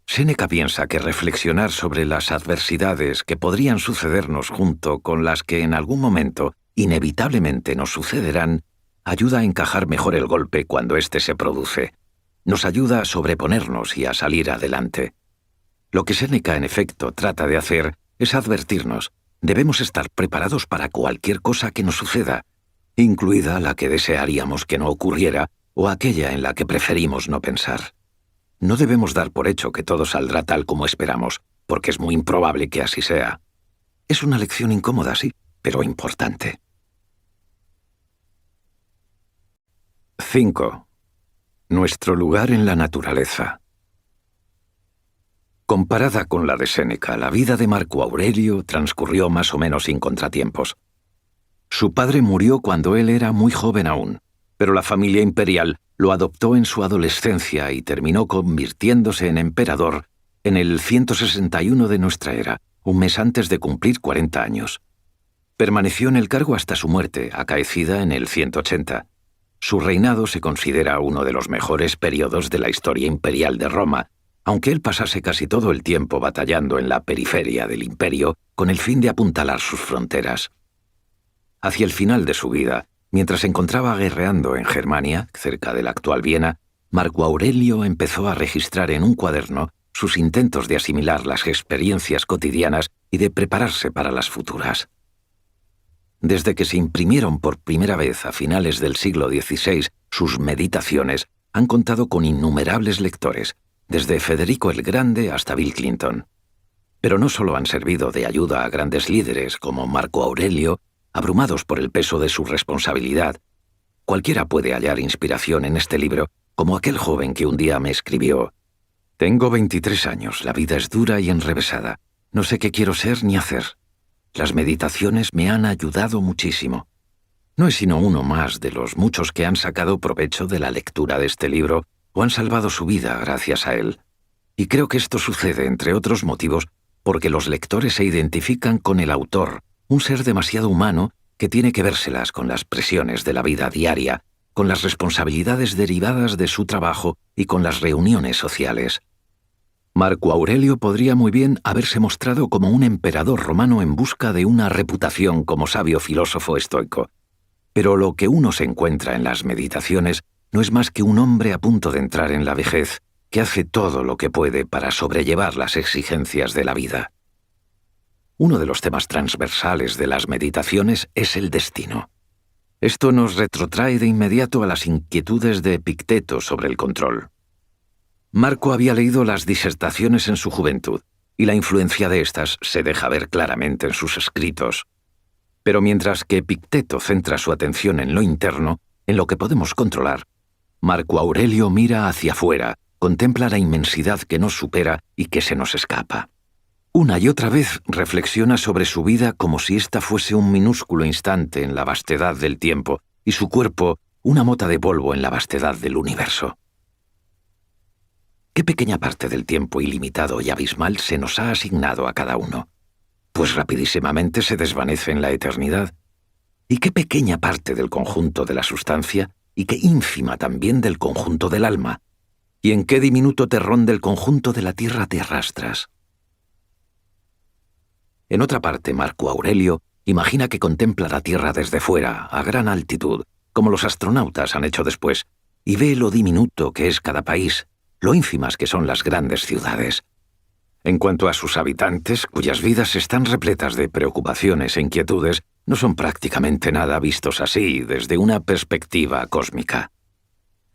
Séneca piensa que reflexionar sobre las adversidades que podrían sucedernos junto con las que en algún momento inevitablemente nos sucederán ayuda a encajar mejor el golpe cuando éste se produce. Nos ayuda a sobreponernos y a salir adelante. Lo que Séneca en efecto trata de hacer es advertirnos. Debemos estar preparados para cualquier cosa que nos suceda, incluida la que desearíamos que no ocurriera o aquella en la que preferimos no pensar. No debemos dar por hecho que todo saldrá tal como esperamos, porque es muy improbable que así sea. Es una lección incómoda, sí, pero importante. 5. Nuestro lugar en la naturaleza. Comparada con la de Séneca, la vida de Marco Aurelio transcurrió más o menos sin contratiempos. Su padre murió cuando él era muy joven aún, pero la familia imperial lo adoptó en su adolescencia y terminó convirtiéndose en emperador en el 161 de nuestra era, un mes antes de cumplir 40 años. Permaneció en el cargo hasta su muerte, acaecida en el 180. Su reinado se considera uno de los mejores periodos de la historia imperial de Roma, aunque él pasase casi todo el tiempo batallando en la periferia del imperio con el fin de apuntalar sus fronteras. Hacia el final de su vida, mientras se encontraba guerreando en Germania, cerca de la actual Viena, Marco Aurelio empezó a registrar en un cuaderno sus intentos de asimilar las experiencias cotidianas y de prepararse para las futuras. Desde que se imprimieron por primera vez a finales del siglo XVI, sus meditaciones han contado con innumerables lectores, desde Federico el Grande hasta Bill Clinton. Pero no solo han servido de ayuda a grandes líderes como Marco Aurelio, abrumados por el peso de su responsabilidad. Cualquiera puede hallar inspiración en este libro, como aquel joven que un día me escribió: «Tengo 23 años, la vida es dura y enrevesada. No sé qué quiero ser ni hacer. Las meditaciones me han ayudado muchísimo». No es sino uno más de los muchos que han sacado provecho de la lectura de este libro o han salvado su vida gracias a él. Y creo que esto sucede, entre otros motivos, porque los lectores se identifican con el autor, un ser demasiado humano que tiene que vérselas con las presiones de la vida diaria, con las responsabilidades derivadas de su trabajo y con las reuniones sociales. Marco Aurelio podría muy bien haberse mostrado como un emperador romano en busca de una reputación como sabio filósofo estoico. Pero lo que uno se encuentra en las meditaciones no es más que un hombre a punto de entrar en la vejez, que hace todo lo que puede para sobrellevar las exigencias de la vida. Uno de los temas transversales de las meditaciones es el destino. Esto nos retrotrae de inmediato a las inquietudes de Epicteto sobre el control. Marco había leído las disertaciones en su juventud, y la influencia de estas se deja ver claramente en sus escritos. Pero mientras que Epicteto centra su atención en lo interno, en lo que podemos controlar, Marco Aurelio mira hacia afuera, contempla la inmensidad que nos supera y que se nos escapa. Una y otra vez reflexiona sobre su vida como si ésta fuese un minúsculo instante en la vastedad del tiempo y su cuerpo una mota de polvo en la vastedad del universo. ¿Qué pequeña parte del tiempo ilimitado y abismal se nos ha asignado a cada uno? Pues rapidísimamente se desvanece en la eternidad. ¿Y qué pequeña parte del conjunto de la sustancia y qué ínfima también del conjunto del alma? ¿Y en qué diminuto terrón del conjunto de la tierra te arrastras? En otra parte, Marco Aurelio imagina que contempla la tierra desde fuera, a gran altitud, como los astronautas han hecho después, y ve lo diminuto que es cada país, lo ínfimas que son las grandes ciudades. En cuanto a sus habitantes, cuyas vidas están repletas de preocupaciones e inquietudes, no son prácticamente nada vistos así desde una perspectiva cósmica.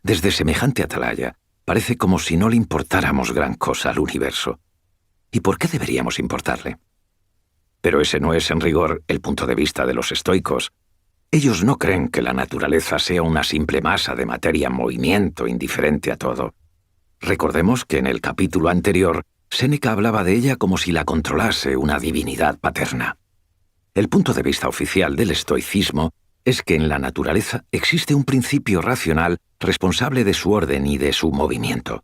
Desde semejante atalaya, parece como si no le importáramos gran cosa al universo. ¿Y por qué deberíamos importarle? Pero ese no es, en rigor, el punto de vista de los estoicos. Ellos no creen que la naturaleza sea una simple masa de materia en movimiento indiferente a todo. Recordemos que en el capítulo anterior, Séneca hablaba de ella como si la controlase una divinidad paterna. El punto de vista oficial del estoicismo es que en la naturaleza existe un principio racional responsable de su orden y de su movimiento.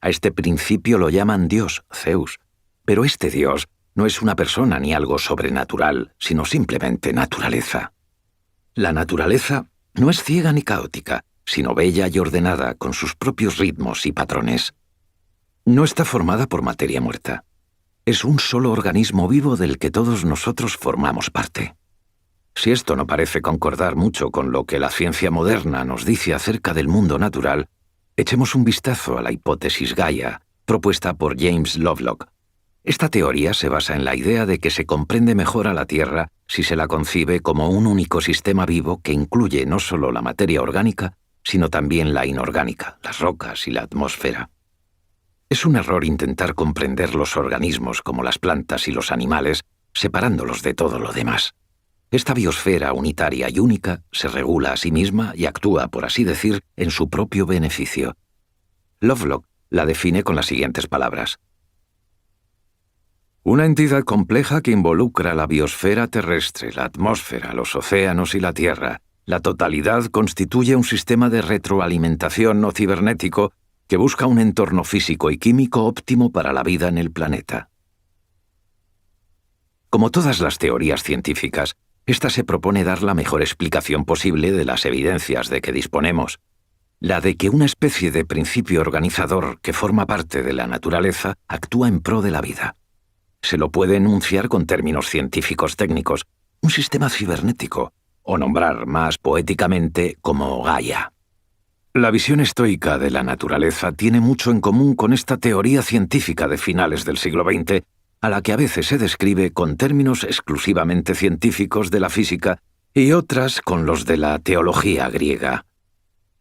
A este principio lo llaman Dios, Zeus. Pero este Dios no es una persona ni algo sobrenatural, sino simplemente naturaleza. La naturaleza no es ciega ni caótica, sino bella y ordenada con sus propios ritmos y patrones. No está formada por materia muerta. Es un solo organismo vivo del que todos nosotros formamos parte. Si esto no parece concordar mucho con lo que la ciencia moderna nos dice acerca del mundo natural, echemos un vistazo a la hipótesis Gaia, propuesta por James Lovelock. Esta teoría se basa en la idea de que se comprende mejor a la Tierra si se la concibe como un único sistema vivo que incluye no solo la materia orgánica, sino también la inorgánica, las rocas y la atmósfera. Es un error intentar comprender los organismos como las plantas y los animales, separándolos de todo lo demás. Esta biosfera unitaria y única se regula a sí misma y actúa, por así decir, en su propio beneficio. Lovelock la define con las siguientes palabras. Una entidad compleja que involucra la biosfera terrestre, la atmósfera, los océanos y la Tierra. La totalidad constituye un sistema de retroalimentación o cibernético que busca un entorno físico y químico óptimo para la vida en el planeta. Como todas las teorías científicas, esta se propone dar la mejor explicación posible de las evidencias de que disponemos, la de que una especie de principio organizador que forma parte de la naturaleza actúa en pro de la vida. Se lo puede enunciar con términos científicos técnicos, un sistema cibernético, o nombrar más poéticamente como Gaia. La visión estoica de la naturaleza tiene mucho en común con esta teoría científica de finales del siglo XX, a la que a veces se describe con términos exclusivamente científicos de la física y otras con los de la teología griega.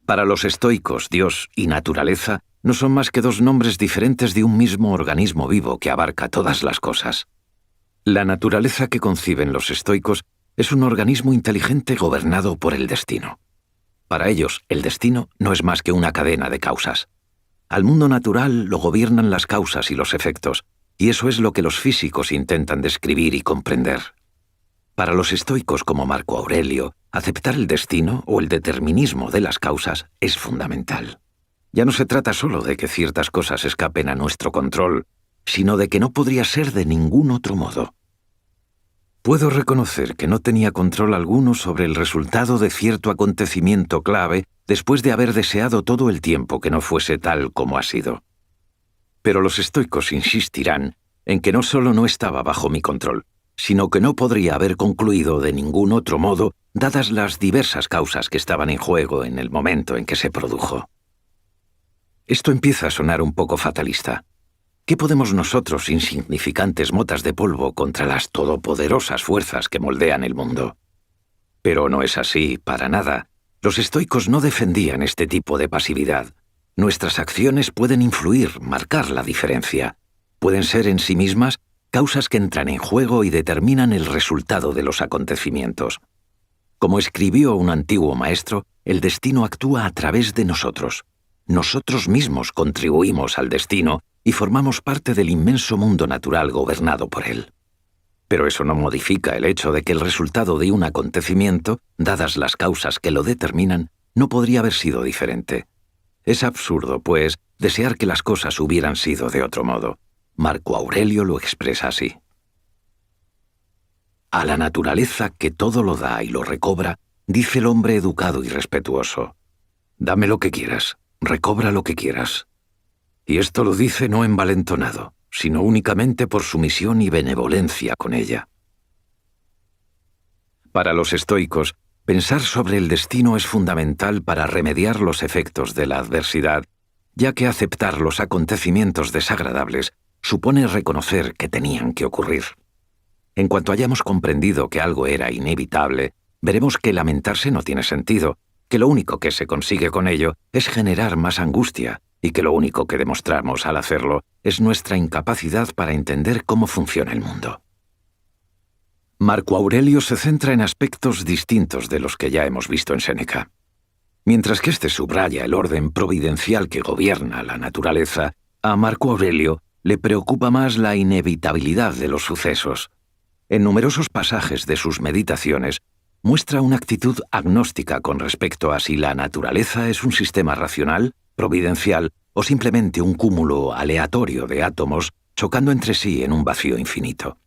Para los estoicos, Dios y naturaleza no son más que dos nombres diferentes de un mismo organismo vivo que abarca todas las cosas. La naturaleza que conciben los estoicos es un organismo inteligente gobernado por el destino. Para ellos, el destino no es más que una cadena de causas. Al mundo natural lo gobiernan las causas y los efectos, y eso es lo que los físicos intentan describir y comprender. Para los estoicos como Marco Aurelio, aceptar el destino o el determinismo de las causas es fundamental. Ya no se trata solo de que ciertas cosas escapen a nuestro control, sino de que no podría ser de ningún otro modo. Puedo reconocer que no tenía control alguno sobre el resultado de cierto acontecimiento clave después de haber deseado todo el tiempo que no fuese tal como ha sido. Pero los estoicos insistirán en que no solo no estaba bajo mi control, sino que no podría haber concluido de ningún otro modo, dadas las diversas causas que estaban en juego en el momento en que se produjo. Esto empieza a sonar un poco fatalista. ¿Qué podemos nosotros, insignificantes motas de polvo, contra las todopoderosas fuerzas que moldean el mundo? Pero no es así, para nada. Los estoicos no defendían este tipo de pasividad. Nuestras acciones pueden influir, marcar la diferencia. Pueden ser en sí mismas causas que entran en juego y determinan el resultado de los acontecimientos. Como escribió un antiguo maestro, el destino actúa a través de nosotros. Nosotros mismos contribuimos al destino y formamos parte del inmenso mundo natural gobernado por él. Pero eso no modifica el hecho de que el resultado de un acontecimiento, dadas las causas que lo determinan, no podría haber sido diferente. Es absurdo, pues, desear que las cosas hubieran sido de otro modo. Marco Aurelio lo expresa así. A la naturaleza que todo lo da y lo recobra, dice el hombre educado y respetuoso: dame lo que quieras, recobra lo que quieras. Y esto lo dice no envalentonado, sino únicamente por sumisión y benevolencia con ella. Para los estoicos, pensar sobre el destino es fundamental para remediar los efectos de la adversidad, ya que aceptar los acontecimientos desagradables supone reconocer que tenían que ocurrir. En cuanto hayamos comprendido que algo era inevitable, veremos que lamentarse no tiene sentido, que lo único que se consigue con ello es generar más angustia, y que lo único que demostramos al hacerlo es nuestra incapacidad para entender cómo funciona el mundo. Marco Aurelio se centra en aspectos distintos de los que ya hemos visto en Séneca. Mientras que este subraya el orden providencial que gobierna la naturaleza, a Marco Aurelio le preocupa más la inevitabilidad de los sucesos. En numerosos pasajes de sus meditaciones, muestra una actitud agnóstica con respecto a si la naturaleza es un sistema racional, providencial o simplemente un cúmulo aleatorio de átomos chocando entre sí en un vacío infinito.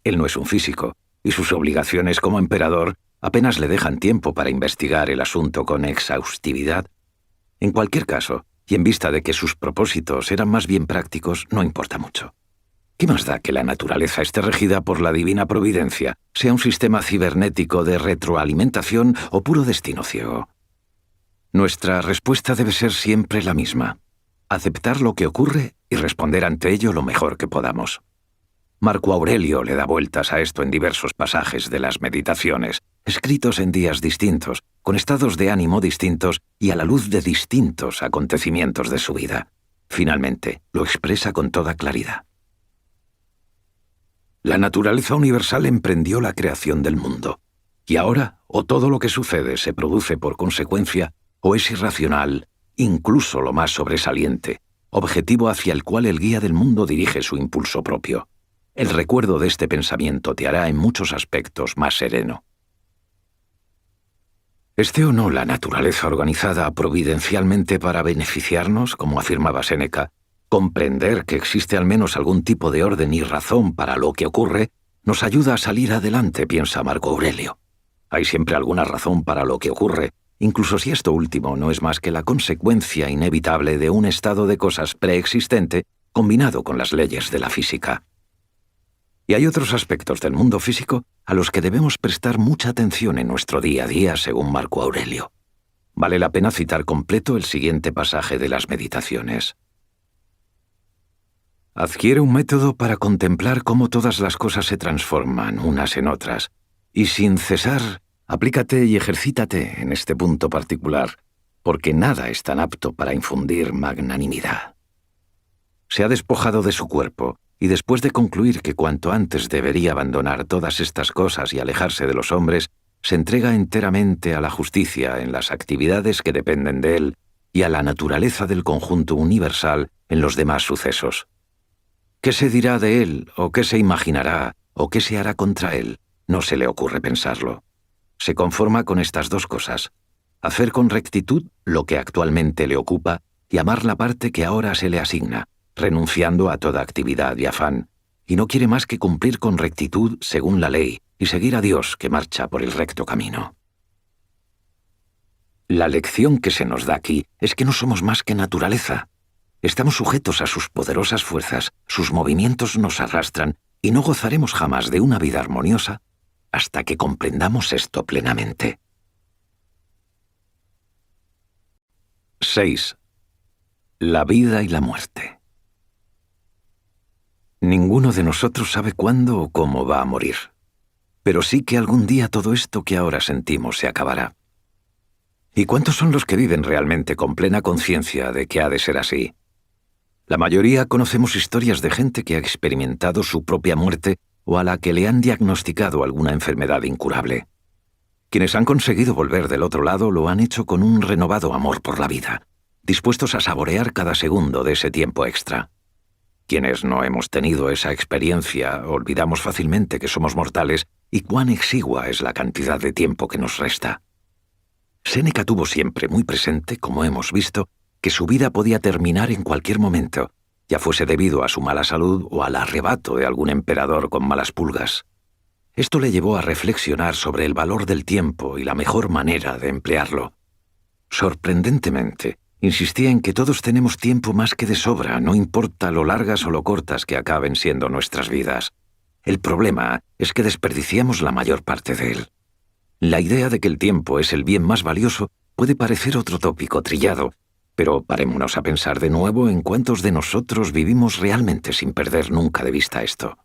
Él no es un físico, y sus obligaciones como emperador apenas le dejan tiempo para investigar el asunto con exhaustividad. En cualquier caso, y en vista de que sus propósitos eran más bien prácticos, no importa mucho. ¿Qué más da que la naturaleza esté regida por la divina providencia, sea un sistema cibernético de retroalimentación o puro destino ciego? Nuestra respuesta debe ser siempre la misma: aceptar lo que ocurre y responder ante ello lo mejor que podamos. Marco Aurelio le da vueltas a esto en diversos pasajes de las Meditaciones, escritos en días distintos, con estados de ánimo distintos y a la luz de distintos acontecimientos de su vida. Finalmente, lo expresa con toda claridad. La naturaleza universal emprendió la creación del mundo, y ahora, o todo lo que sucede se produce por consecuencia, o es irracional, incluso lo más sobresaliente, objetivo hacia el cual el guía del mundo dirige su impulso propio. El recuerdo de este pensamiento te hará en muchos aspectos más sereno. Esté o no la naturaleza organizada providencialmente para beneficiarnos, como afirmaba Séneca, comprender que existe al menos algún tipo de orden y razón para lo que ocurre nos ayuda a salir adelante, piensa Marco Aurelio. Hay siempre alguna razón para lo que ocurre, incluso si esto último no es más que la consecuencia inevitable de un estado de cosas preexistente combinado con las leyes de la física. Y hay otros aspectos del mundo físico a los que debemos prestar mucha atención en nuestro día a día, según Marco Aurelio. Vale la pena citar completo el siguiente pasaje de las Meditaciones. Adquiere un método para contemplar cómo todas las cosas se transforman unas en otras, y sin cesar, aplícate y ejercítate en este punto particular, porque nada es tan apto para infundir magnanimidad. Se ha despojado de su cuerpo, y después de concluir que cuanto antes debería abandonar todas estas cosas y alejarse de los hombres, se entrega enteramente a la justicia en las actividades que dependen de él y a la naturaleza del conjunto universal en los demás sucesos. ¿Qué se dirá de él, o qué se imaginará, o qué se hará contra él? No se le ocurre pensarlo. Se conforma con estas dos cosas: hacer con rectitud lo que actualmente le ocupa y amar la parte que ahora se le asigna, renunciando a toda actividad y afán, y no quiere más que cumplir con rectitud según la ley y seguir a Dios que marcha por el recto camino. La lección que se nos da aquí es que no somos más que naturaleza. Estamos sujetos a sus poderosas fuerzas, sus movimientos nos arrastran y no gozaremos jamás de una vida armoniosa hasta que comprendamos esto plenamente. 6. La vida y la muerte. Ninguno de nosotros sabe cuándo o cómo va a morir, pero sí que algún día todo esto que ahora sentimos se acabará. ¿Y cuántos son los que viven realmente con plena conciencia de que ha de ser así? La mayoría conocemos historias de gente que ha experimentado su propia muerte o a la que le han diagnosticado alguna enfermedad incurable. Quienes han conseguido volver del otro lado lo han hecho con un renovado amor por la vida, dispuestos a saborear cada segundo de ese tiempo extra. Quienes no hemos tenido esa experiencia olvidamos fácilmente que somos mortales y cuán exigua es la cantidad de tiempo que nos resta. Séneca tuvo siempre muy presente, como hemos visto, que su vida podía terminar en cualquier momento, ya fuese debido a su mala salud o al arrebato de algún emperador con malas pulgas. Esto le llevó a reflexionar sobre el valor del tiempo y la mejor manera de emplearlo. Sorprendentemente, insistía en que todos tenemos tiempo más que de sobra, no importa lo largas o lo cortas que acaben siendo nuestras vidas. El problema es que desperdiciamos la mayor parte de él. La idea de que el tiempo es el bien más valioso puede parecer otro tópico trillado, pero parémonos a pensar de nuevo en cuántos de nosotros vivimos realmente sin perder nunca de vista esto.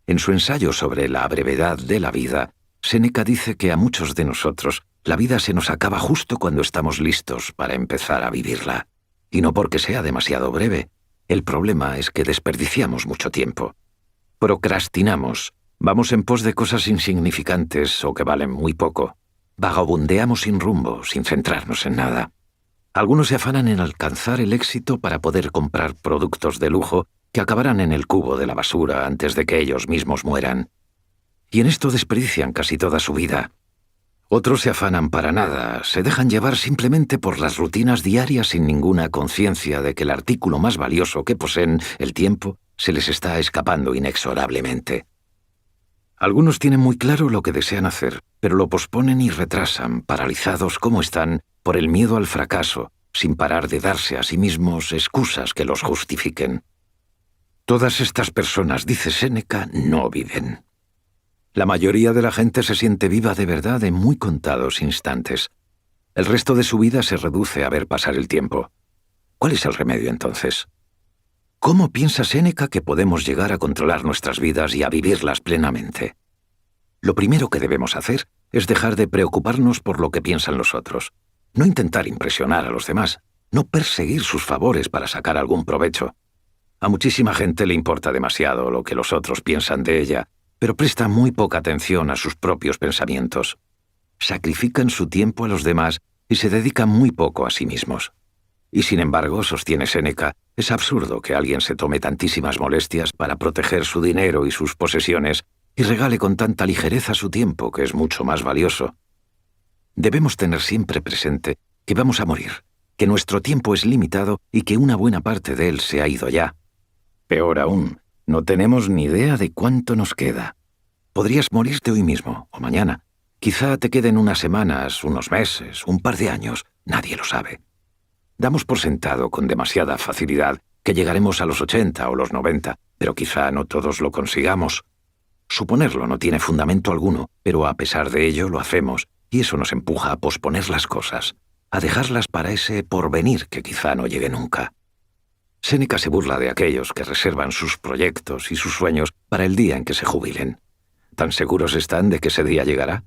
En su ensayo sobre la brevedad de la vida, Séneca dice que a muchos de nosotros la vida se nos acaba justo cuando estamos listos para empezar a vivirla. Y no porque sea demasiado breve. El problema es que desperdiciamos mucho tiempo. Procrastinamos, vamos en pos de cosas insignificantes o que valen muy poco. Vagabundeamos sin rumbo, sin centrarnos en nada. Algunos se afanan en alcanzar el éxito para poder comprar productos de lujo que acabarán en el cubo de la basura antes de que ellos mismos mueran. Y en esto desperdician casi toda su vida. Otros se afanan para nada, se dejan llevar simplemente por las rutinas diarias sin ninguna conciencia de que el artículo más valioso que poseen, el tiempo, se les está escapando inexorablemente. Algunos tienen muy claro lo que desean hacer, pero lo posponen y retrasan, paralizados como están por el miedo al fracaso, sin parar de darse a sí mismos excusas que los justifiquen. Todas estas personas, dice Séneca, no viven. La mayoría de la gente se siente viva de verdad en muy contados instantes. El resto de su vida se reduce a ver pasar el tiempo. ¿Cuál es el remedio entonces? ¿Cómo piensa Séneca que podemos llegar a controlar nuestras vidas y a vivirlas plenamente? Lo primero que debemos hacer es dejar de preocuparnos por lo que piensan los otros. No intentar impresionar a los demás, no perseguir sus favores para sacar algún provecho. A muchísima gente le importa demasiado lo que los otros piensan de ella, pero presta muy poca atención a sus propios pensamientos. Sacrifican su tiempo a los demás y se dedican muy poco a sí mismos. Y sin embargo, sostiene Séneca, es absurdo que alguien se tome tantísimas molestias para proteger su dinero y sus posesiones y regale con tanta ligereza su tiempo, que es mucho más valioso. Debemos tener siempre presente que vamos a morir, que nuestro tiempo es limitado y que una buena parte de él se ha ido ya. Peor aún, no tenemos ni idea de cuánto nos queda. Podrías morirte hoy mismo o mañana. Quizá te queden unas semanas, unos meses, un par de años. Nadie lo sabe. Damos por sentado con demasiada facilidad que llegaremos a los 80 o los 90, pero quizá no todos lo consigamos. Suponerlo no tiene fundamento alguno, pero a pesar de ello lo hacemos, y eso nos empuja a posponer las cosas, a dejarlas para ese porvenir que quizá no llegue nunca. Séneca se burla de aquellos que reservan sus proyectos y sus sueños para el día en que se jubilen. ¿Tan seguros están de que ese día llegará?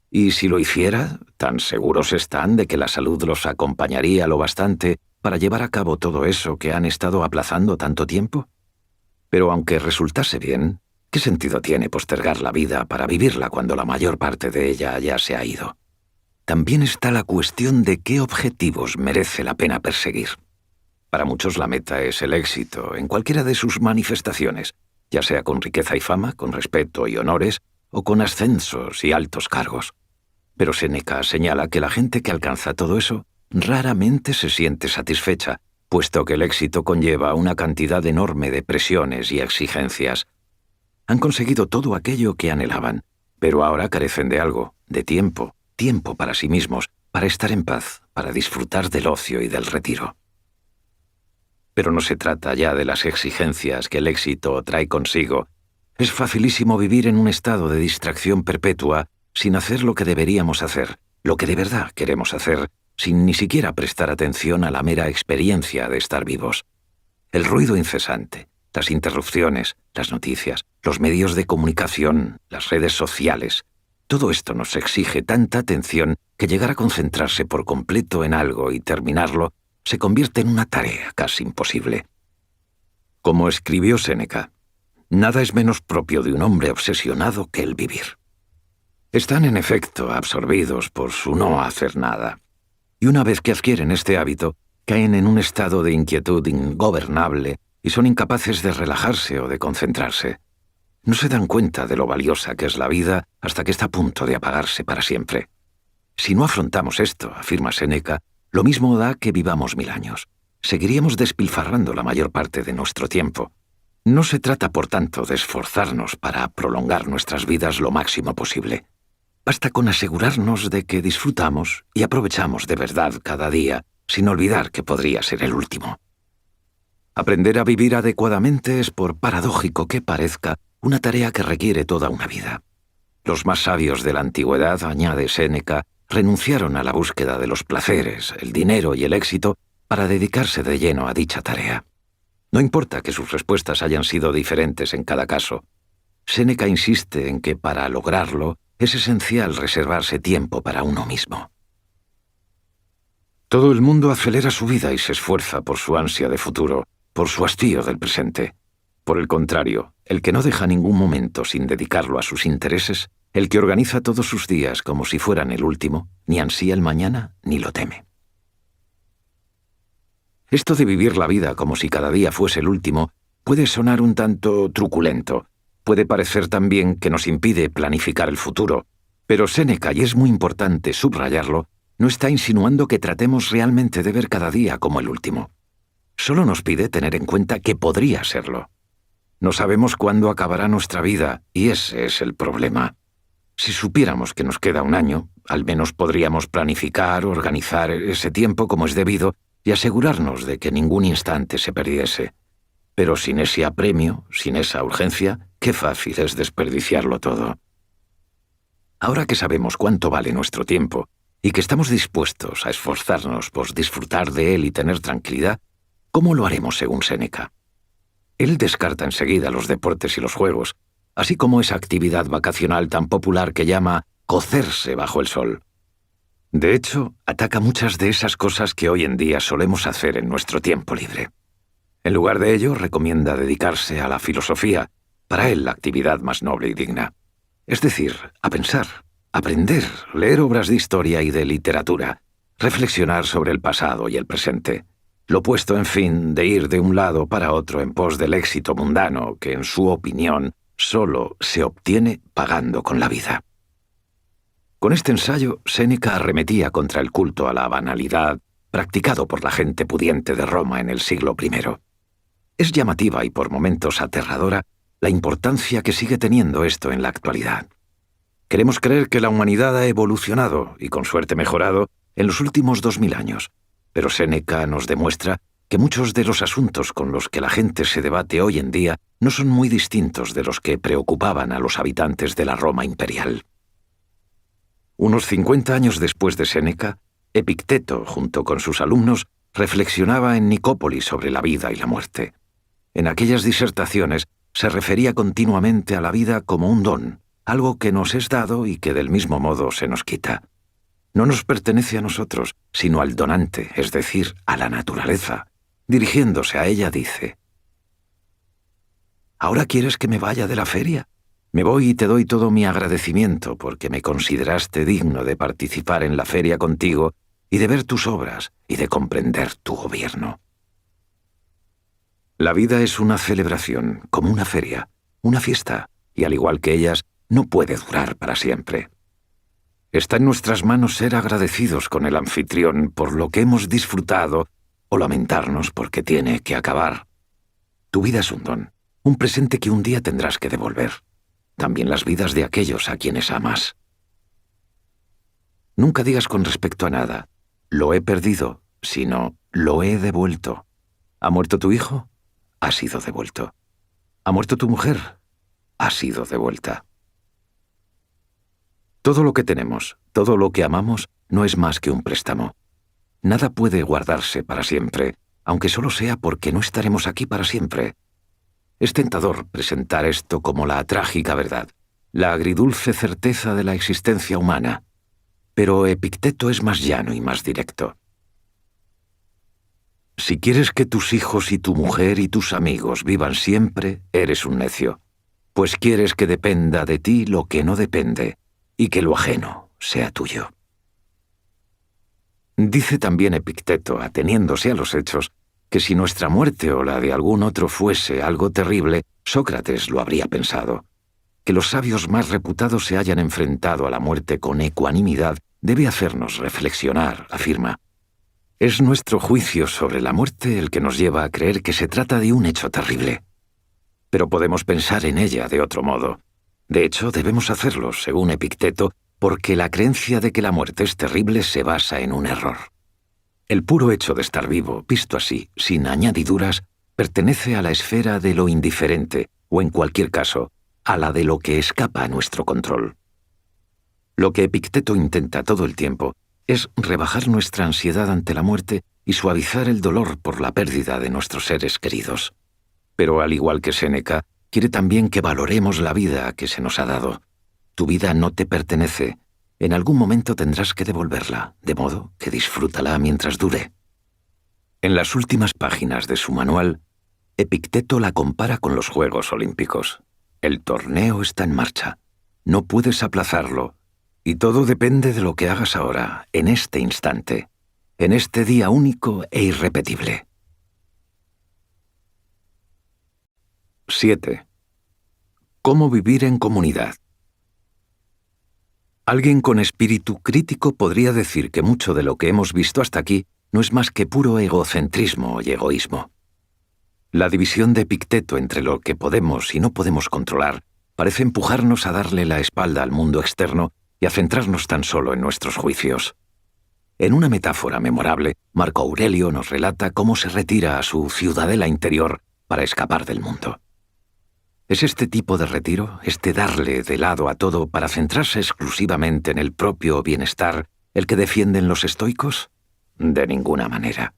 Y si lo hiciera, ¿tan seguros están de que la salud los acompañaría lo bastante para llevar a cabo todo eso que han estado aplazando tanto tiempo? Pero aunque resultase bien, ¿qué sentido tiene postergar la vida para vivirla cuando la mayor parte de ella ya se ha ido? También está la cuestión de qué objetivos merece la pena perseguir. Para muchos la meta es el éxito, en cualquiera de sus manifestaciones, ya sea con riqueza y fama, con respeto y honores, o con ascensos y altos cargos. Pero Séneca señala que la gente que alcanza todo eso raramente se siente satisfecha, puesto que el éxito conlleva una cantidad enorme de presiones y exigencias. Han conseguido todo aquello que anhelaban, pero ahora carecen de algo, de tiempo para sí mismos, para estar en paz, para disfrutar del ocio y del retiro. Pero no se trata ya de las exigencias que el éxito trae consigo. Es facilísimo vivir en un estado de distracción perpetua sin hacer lo que deberíamos hacer, lo que de verdad queremos hacer, sin ni siquiera prestar atención a la mera experiencia de estar vivos. El ruido incesante, las interrupciones, las noticias, los medios de comunicación, las redes sociales, todo esto nos exige tanta atención que llegar a concentrarse por completo en algo y terminarlo se convierte en una tarea casi imposible. Como escribió Séneca, nada es menos propio de un hombre obsesionado que el vivir. Están, en efecto, absorbidos por su no hacer nada. Y una vez que adquieren este hábito, caen en un estado de inquietud ingobernable y son incapaces de relajarse o de concentrarse. No se dan cuenta de lo valiosa que es la vida hasta que está a punto de apagarse para siempre. Si no afrontamos esto, afirma Séneca, lo mismo da que vivamos 1000 años. Seguiríamos despilfarrando la mayor parte de nuestro tiempo. No se trata, por tanto, de esforzarnos para prolongar nuestras vidas lo máximo posible. Basta con asegurarnos de que disfrutamos y aprovechamos de verdad cada día, sin olvidar que podría ser el último. Aprender a vivir adecuadamente es, por paradójico que parezca, una tarea que requiere toda una vida. Los más sabios de la antigüedad, añade Séneca, renunciaron a la búsqueda de los placeres, el dinero y el éxito para dedicarse de lleno a dicha tarea. No importa que sus respuestas hayan sido diferentes en cada caso. Séneca insiste en que para lograrlo es esencial reservarse tiempo para uno mismo. Todo el mundo acelera su vida y se esfuerza por su ansia de futuro, por su hastío del presente. Por el contrario, el que no deja ningún momento sin dedicarlo a sus intereses, el que organiza todos sus días como si fueran el último, ni ansía el mañana ni lo teme. Esto de vivir la vida como si cada día fuese el último puede sonar un tanto truculento, puede parecer también que nos impide planificar el futuro, Pero Séneca, y es muy importante subrayarlo, no está insinuando que tratemos realmente de ver cada día como el último. Solo nos pide tener en cuenta que podría serlo. No sabemos cuándo acabará nuestra vida, y ese es el problema. Si supiéramos que nos queda un año, al menos podríamos planificar, organizar ese tiempo como es debido y asegurarnos de que ningún instante se perdiese. Pero sin ese apremio, sin esa urgencia, qué fácil es desperdiciarlo todo. Ahora que sabemos cuánto vale nuestro tiempo y que estamos dispuestos a esforzarnos por disfrutar de él y tener tranquilidad, ¿cómo lo haremos según Séneca? Él descarta enseguida los deportes y los juegos, así como esa actividad vacacional tan popular que llama cocerse bajo el sol. De hecho, ataca muchas de esas cosas que hoy en día solemos hacer en nuestro tiempo libre. En lugar de ello, recomienda dedicarse a la filosofía, para él la actividad más noble y digna. Es decir, a pensar, aprender, leer obras de historia y de literatura, reflexionar sobre el pasado y el presente. Lo opuesto, en fin, de ir de un lado para otro en pos del éxito mundano que, en su opinión, solo se obtiene pagando con la vida. Con este ensayo, Séneca arremetía contra el culto a la banalidad practicado por la gente pudiente de Roma en el siglo I. Es llamativa y por momentos aterradora la importancia que sigue teniendo esto en la actualidad. Queremos creer que la humanidad ha evolucionado, y con suerte mejorado, en los últimos 2000 años, pero Séneca nos demuestra que muchos de los asuntos con los que la gente se debate hoy en día no son muy distintos de los que preocupaban a los habitantes de la Roma imperial. Unos 50 años después de Séneca, Epicteto, junto con sus alumnos, reflexionaba en Nicópolis sobre la vida y la muerte. En aquellas disertaciones se refería continuamente a la vida como un don, algo que nos es dado y que del mismo modo se nos quita. No nos pertenece a nosotros, sino al donante, es decir, a la naturaleza. Dirigiéndose a ella dice: ¿ahora quieres que me vaya de la feria? Me voy y te doy todo mi agradecimiento porque me consideraste digno de participar en la feria contigo y de ver tus obras y de comprender tu gobierno. La vida es una celebración, como una feria, una fiesta, y al igual que ellas, no puede durar para siempre. Está en nuestras manos ser agradecidos con el anfitrión por lo que hemos disfrutado o lamentarnos porque tiene que acabar. Tu vida es un don, un presente que un día tendrás que devolver. También las vidas de aquellos a quienes amas. Nunca digas con respecto a nada, lo he perdido, sino lo he devuelto. ¿Ha muerto tu hijo? Ha sido devuelto. ¿Ha muerto tu mujer? Ha sido devuelta. Todo lo que tenemos, todo lo que amamos, no es más que un préstamo. Nada puede guardarse para siempre, aunque solo sea porque no estaremos aquí para siempre. Es tentador presentar esto como la trágica verdad, la agridulce certeza de la existencia humana. Pero Epicteto es más llano y más directo. Si quieres que tus hijos y tu mujer y tus amigos vivan siempre, eres un necio, pues quieres que dependa de ti lo que no depende, y que lo ajeno sea tuyo. Dice también Epicteto, ateniéndose a los hechos, que si nuestra muerte o la de algún otro fuese algo terrible, Sócrates lo habría pensado. Que los sabios más reputados se hayan enfrentado a la muerte con ecuanimidad debe hacernos reflexionar, afirma. Es nuestro juicio sobre la muerte el que nos lleva a creer que se trata de un hecho terrible. Pero podemos pensar en ella de otro modo. De hecho, debemos hacerlo, según Epicteto, porque la creencia de que la muerte es terrible se basa en un error. El puro hecho de estar vivo, visto así, sin añadiduras, pertenece a la esfera de lo indiferente, o en cualquier caso, a la de lo que escapa a nuestro control. Lo que Epicteto intenta todo el tiempo es rebajar nuestra ansiedad ante la muerte y suavizar el dolor por la pérdida de nuestros seres queridos. Pero al igual que Séneca, quiere también que valoremos la vida que se nos ha dado. Tu vida no te pertenece. En algún momento tendrás que devolverla, de modo que disfrútala mientras dure. En las últimas páginas de su manual, Epicteto la compara con los Juegos Olímpicos. El torneo está en marcha. No puedes aplazarlo. Y todo depende de lo que hagas ahora, en este instante, en este día único e irrepetible. 7. ¿Cómo vivir en comunidad? Alguien con espíritu crítico podría decir que mucho de lo que hemos visto hasta aquí no es más que puro egocentrismo y egoísmo. La división de Epicteto entre lo que podemos y no podemos controlar parece empujarnos a darle la espalda al mundo externo y a centrarnos tan solo en nuestros juicios. En una metáfora memorable, Marco Aurelio nos relata cómo se retira a su ciudadela interior para escapar del mundo. ¿Es este tipo de retiro, este darle de lado a todo para centrarse exclusivamente en el propio bienestar, el que defienden los estoicos? De ninguna manera.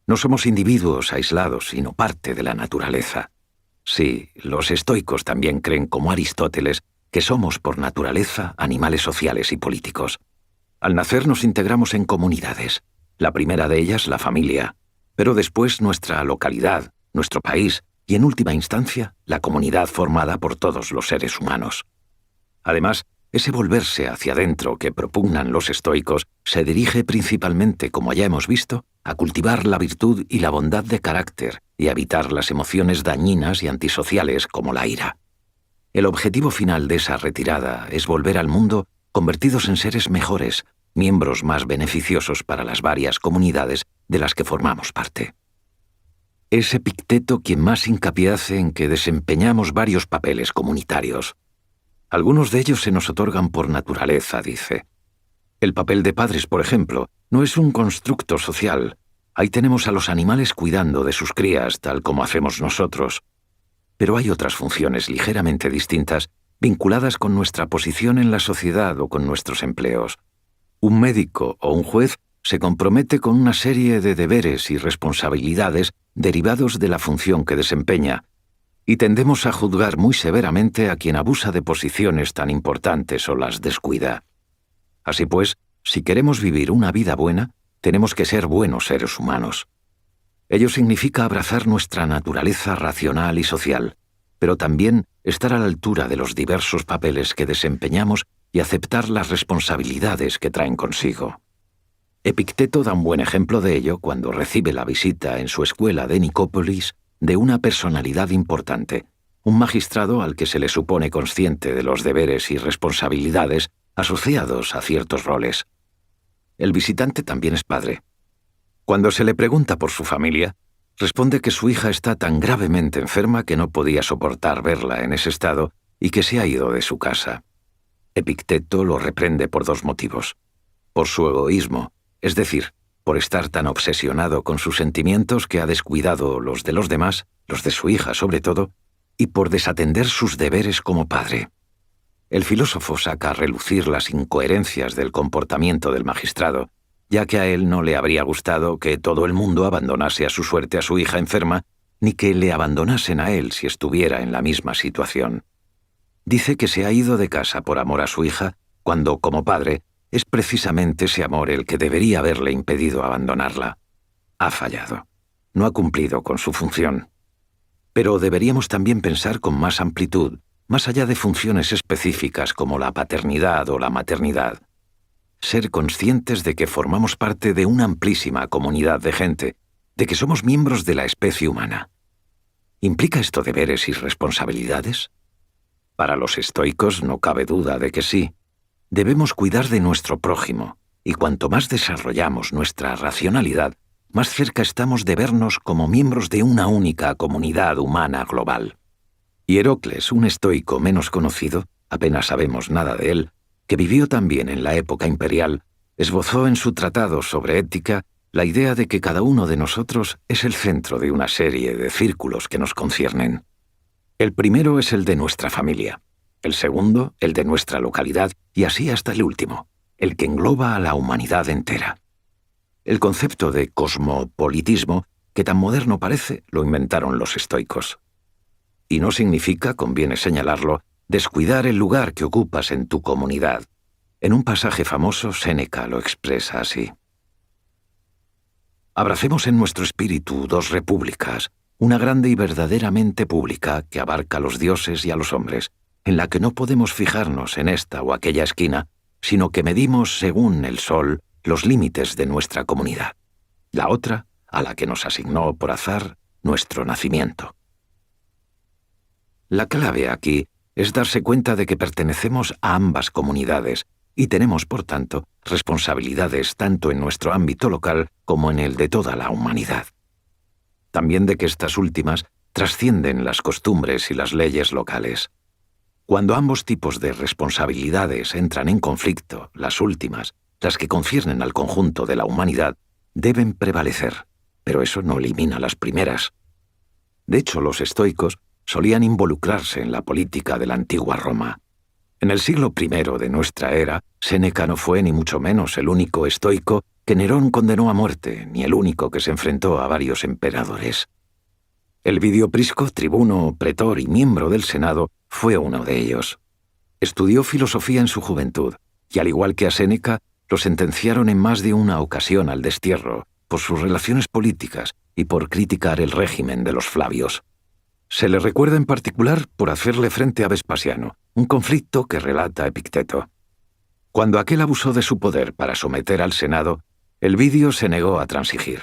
No somos individuos aislados, sino parte de la naturaleza. Sí, los estoicos también creen, como Aristóteles, que somos por naturaleza animales sociales y políticos. Al nacer nos integramos en comunidades. La primera de ellas, la familia, pero después nuestra localidad, nuestro país, y en última instancia, la comunidad formada por todos los seres humanos. Además, ese volverse hacia adentro que propugnan los estoicos se dirige principalmente, como ya hemos visto, a cultivar la virtud y la bondad de carácter y a evitar las emociones dañinas y antisociales como la ira. El objetivo final de esa retirada es volver al mundo convertidos en seres mejores, miembros más beneficiosos para las varias comunidades de las que formamos parte. Es Epicteto quien más hincapié hace en que desempeñamos varios papeles comunitarios. Algunos de ellos se nos otorgan por naturaleza, dice. El papel de padres, por ejemplo, no es un constructo social. Ahí tenemos a los animales cuidando de sus crías, tal como hacemos nosotros. Pero hay otras funciones ligeramente distintas, vinculadas con nuestra posición en la sociedad o con nuestros empleos. Un médico o un juez se compromete con una serie de deberes y responsabilidades derivados de la función que desempeña, y tendemos a juzgar muy severamente a quien abusa de posiciones tan importantes o las descuida. Así pues, si queremos vivir una vida buena, tenemos que ser buenos seres humanos. Ello significa abrazar nuestra naturaleza racional y social, pero también estar a la altura de los diversos papeles que desempeñamos y aceptar las responsabilidades que traen consigo. Epicteto da un buen ejemplo de ello cuando recibe la visita en su escuela de Nicópolis de una personalidad importante, un magistrado al que se le supone consciente de los deberes y responsabilidades asociados a ciertos roles. El visitante también es padre. Cuando se le pregunta por su familia, responde que su hija está tan gravemente enferma que no podía soportar verla en ese estado y que se ha ido de su casa. Epicteto lo reprende por dos motivos: por su egoísmo, es decir, por estar tan obsesionado con sus sentimientos que ha descuidado los de los demás, los de su hija sobre todo, y por desatender sus deberes como padre. El filósofo saca a relucir las incoherencias del comportamiento del magistrado, ya que a él no le habría gustado que todo el mundo abandonase a su suerte a su hija enferma, ni que le abandonasen a él si estuviera en la misma situación. Dice que se ha ido de casa por amor a su hija, cuando, como padre, es precisamente ese amor el que debería haberle impedido abandonarla. Ha fallado. No ha cumplido con su función. Pero deberíamos también pensar con más amplitud, más allá de funciones específicas como la paternidad o la maternidad. Ser conscientes de que formamos parte de una amplísima comunidad de gente, de que somos miembros de la especie humana. ¿Implica esto deberes y responsabilidades? Para los estoicos no cabe duda de que sí. Debemos cuidar de nuestro prójimo, y cuanto más desarrollamos nuestra racionalidad, más cerca estamos de vernos como miembros de una única comunidad humana global. Hierocles, un estoico menos conocido, apenas sabemos nada de él, que vivió también en la época imperial, esbozó en su tratado sobre ética la idea de que cada uno de nosotros es el centro de una serie de círculos que nos conciernen. El primero es el de nuestra familia, el segundo el de nuestra localidad y así hasta el último, el que engloba a la humanidad entera. El concepto de cosmopolitismo, que tan moderno parece, lo inventaron los estoicos. Y no significa, conviene señalarlo, descuidar el lugar que ocupas en tu comunidad. En un pasaje famoso, Séneca lo expresa así. Abracemos en nuestro espíritu dos repúblicas, una grande y verdaderamente pública que abarca a los dioses y a los hombres, en la que no podemos fijarnos en esta o aquella esquina, sino que medimos según el sol los límites de nuestra comunidad. La otra, a la que nos asignó por azar nuestro nacimiento. La clave aquí es darse cuenta de que pertenecemos a ambas comunidades y tenemos, por tanto, responsabilidades tanto en nuestro ámbito local como en el de toda la humanidad. También de que estas últimas trascienden las costumbres y las leyes locales. Cuando ambos tipos de responsabilidades entran en conflicto, las últimas, las que conciernen al conjunto de la humanidad, deben prevalecer, pero eso no elimina las primeras. De hecho, los estoicos solían involucrarse en la política de la antigua Roma. En el siglo I de nuestra era, Séneca no fue ni mucho menos el único estoico que Nerón condenó a muerte, ni el único que se enfrentó a varios emperadores. Elvidio Prisco, tribuno, pretor y miembro del Senado, fue uno de ellos. Estudió filosofía en su juventud, y al igual que a Séneca, lo sentenciaron en más de una ocasión al destierro por sus relaciones políticas y por criticar el régimen de los Flavios. Se le recuerda en particular por hacerle frente a Vespasiano, un conflicto que relata Epicteto. Cuando aquel abusó de su poder para someter al Senado, Elvidio se negó a transigir.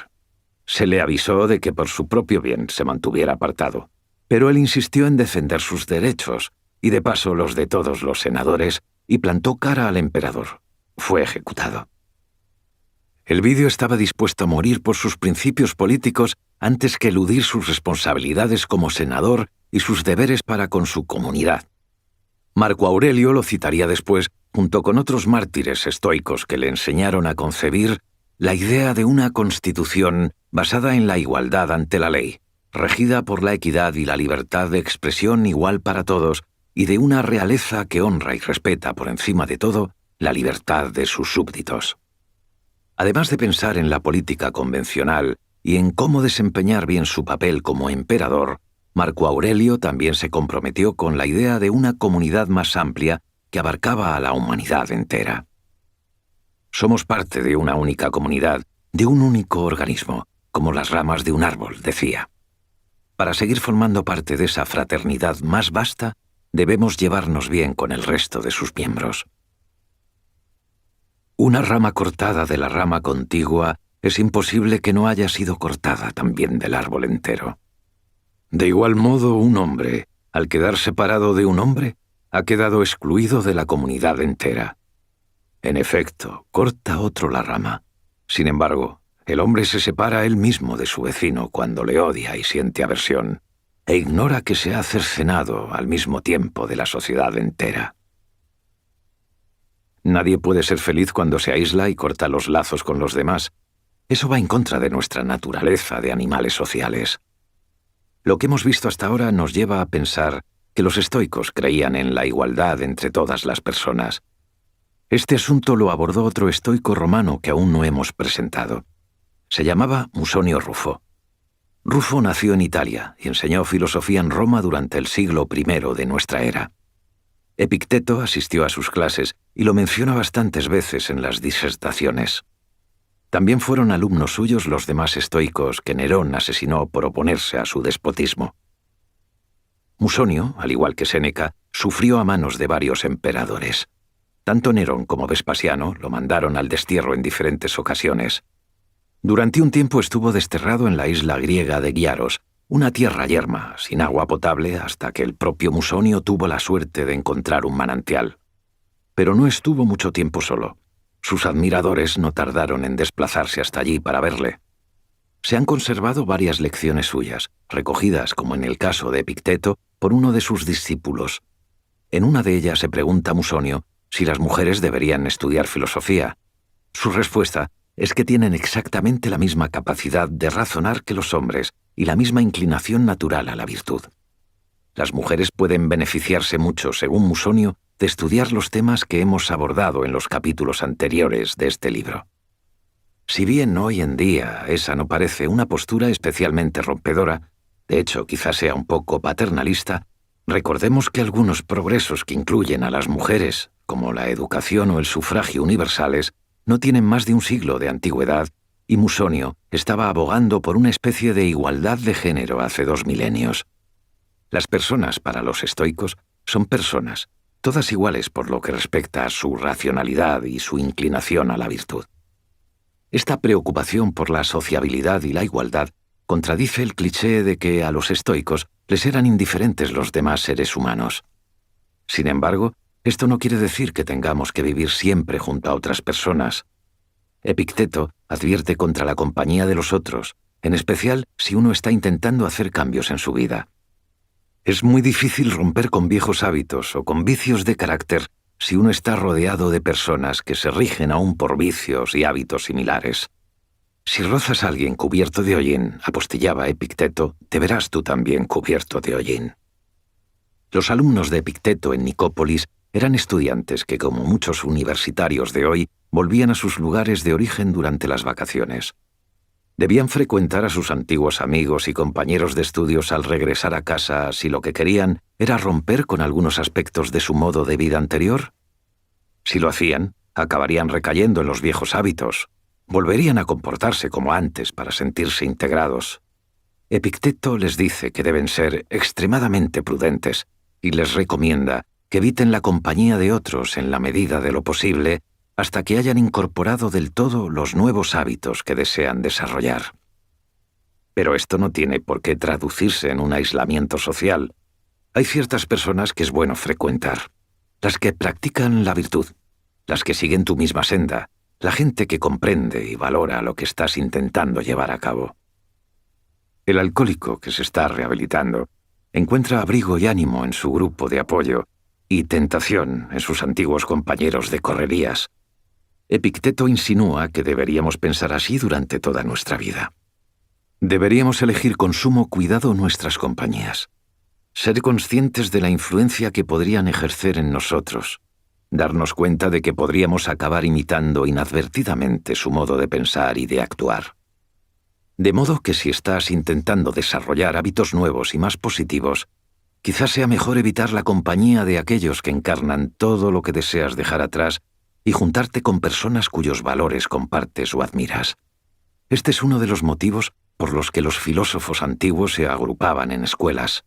Se le avisó de que por su propio bien se mantuviera apartado, pero él insistió en defender sus derechos y de paso los de todos los senadores y plantó cara al emperador. Fue ejecutado. Elvidio estaba dispuesto a morir por sus principios políticos antes que eludir sus responsabilidades como senador y sus deberes para con su comunidad. Marco Aurelio lo citaría después, junto con otros mártires estoicos que le enseñaron a concebir la idea de una constitución basada en la igualdad ante la ley, regida por la equidad y la libertad de expresión igual para todos, y de una realeza que honra y respeta por encima de todo la libertad de sus súbditos. Además de pensar en la política convencional y en cómo desempeñar bien su papel como emperador, Marco Aurelio también se comprometió con la idea de una comunidad más amplia que abarcaba a la humanidad entera. Somos parte de una única comunidad, de un único organismo, como las ramas de un árbol, decía. Para seguir formando parte de esa fraternidad más vasta, debemos llevarnos bien con el resto de sus miembros. Una rama cortada de la rama contigua es imposible que no haya sido cortada también del árbol entero. De igual modo, un hombre, al quedar separado de un hombre, ha quedado excluido de la comunidad entera. En efecto, corta otro la rama. Sin embargo, el hombre se separa él mismo de su vecino cuando le odia y siente aversión, e ignora que se ha cercenado al mismo tiempo de la sociedad entera. Nadie puede ser feliz cuando se aísla y corta los lazos con los demás. Eso va en contra de nuestra naturaleza de animales sociales. Lo que hemos visto hasta ahora nos lleva a pensar que los estoicos creían en la igualdad entre todas las personas. Este asunto lo abordó otro estoico romano que aún no hemos presentado. Se llamaba Musonio Rufo. Rufo nació en Italia y enseñó filosofía en Roma durante el siglo I de nuestra era. Epicteto asistió a sus clases y lo menciona bastantes veces en las disertaciones. También fueron alumnos suyos los demás estoicos que Nerón asesinó por oponerse a su despotismo. Musonio, al igual que Séneca, sufrió a manos de varios emperadores. Tanto Nerón como Vespasiano lo mandaron al destierro en diferentes ocasiones. Durante un tiempo estuvo desterrado en la isla griega de Giaros, una tierra yerma, sin agua potable, hasta que el propio Musonio tuvo la suerte de encontrar un manantial. Pero no estuvo mucho tiempo solo. Sus admiradores no tardaron en desplazarse hasta allí para verle. Se han conservado varias lecciones suyas, recogidas, como en el caso de Epicteto, por uno de sus discípulos. En una de ellas se pregunta a Musonio si las mujeres deberían estudiar filosofía. Su respuesta es que tienen exactamente la misma capacidad de razonar que los hombres y la misma inclinación natural a la virtud. Las mujeres pueden beneficiarse mucho, según Musonio, de estudiar los temas que hemos abordado en los capítulos anteriores de este libro. Si bien hoy en día esa no parece una postura especialmente rompedora, de hecho quizás sea un poco paternalista, recordemos que algunos progresos que incluyen a las mujeres, como la educación o el sufragio universales, no tienen más de un siglo de antigüedad, y Musonio estaba abogando por una especie de igualdad de género hace 2 milenios. Las personas, para los estoicos, son personas, todas iguales por lo que respecta a su racionalidad y su inclinación a la virtud. Esta preocupación por la sociabilidad y la igualdad contradice el cliché de que a los estoicos les eran indiferentes los demás seres humanos. Sin embargo, Esto no quiere decir que tengamos que vivir siempre junto a otras personas. Epicteto advierte contra la compañía de los otros, en especial si uno está intentando hacer cambios en su vida. Es muy difícil romper con viejos hábitos o con vicios de carácter si uno está rodeado de personas que se rigen aún por vicios y hábitos similares. Si rozas a alguien cubierto de hollín, apostillaba Epicteto, te verás tú también cubierto de hollín. Los alumnos de Epicteto en Nicópolis eran estudiantes que, como muchos universitarios de hoy, volvían a sus lugares de origen durante las vacaciones. Debían frecuentar a sus antiguos amigos y compañeros de estudios al regresar a casa si lo que querían era romper con algunos aspectos de su modo de vida anterior. Si lo hacían, acabarían recayendo en los viejos hábitos. Volverían a comportarse como antes para sentirse integrados. Epicteto les dice que deben ser extremadamente prudentes y les recomienda que eviten la compañía de otros en la medida de lo posible hasta que hayan incorporado del todo los nuevos hábitos que desean desarrollar. Pero esto no tiene por qué traducirse en un aislamiento social. Hay ciertas personas que es bueno frecuentar, las que practican la virtud, las que siguen tu misma senda, la gente que comprende y valora lo que estás intentando llevar a cabo. El alcohólico que se está rehabilitando encuentra abrigo y ánimo en su grupo de apoyo y tentación en sus antiguos compañeros de correrías. Epicteto insinúa que deberíamos pensar así durante toda nuestra vida. Deberíamos elegir con sumo cuidado nuestras compañías, ser conscientes de la influencia que podrían ejercer en nosotros, darnos cuenta de que podríamos acabar imitando inadvertidamente su modo de pensar y de actuar. De modo que si estás intentando desarrollar hábitos nuevos y más positivos, quizás sea mejor evitar la compañía de aquellos que encarnan todo lo que deseas dejar atrás y juntarte con personas cuyos valores compartes o admiras. Este es uno de los motivos por los que los filósofos antiguos se agrupaban en escuelas.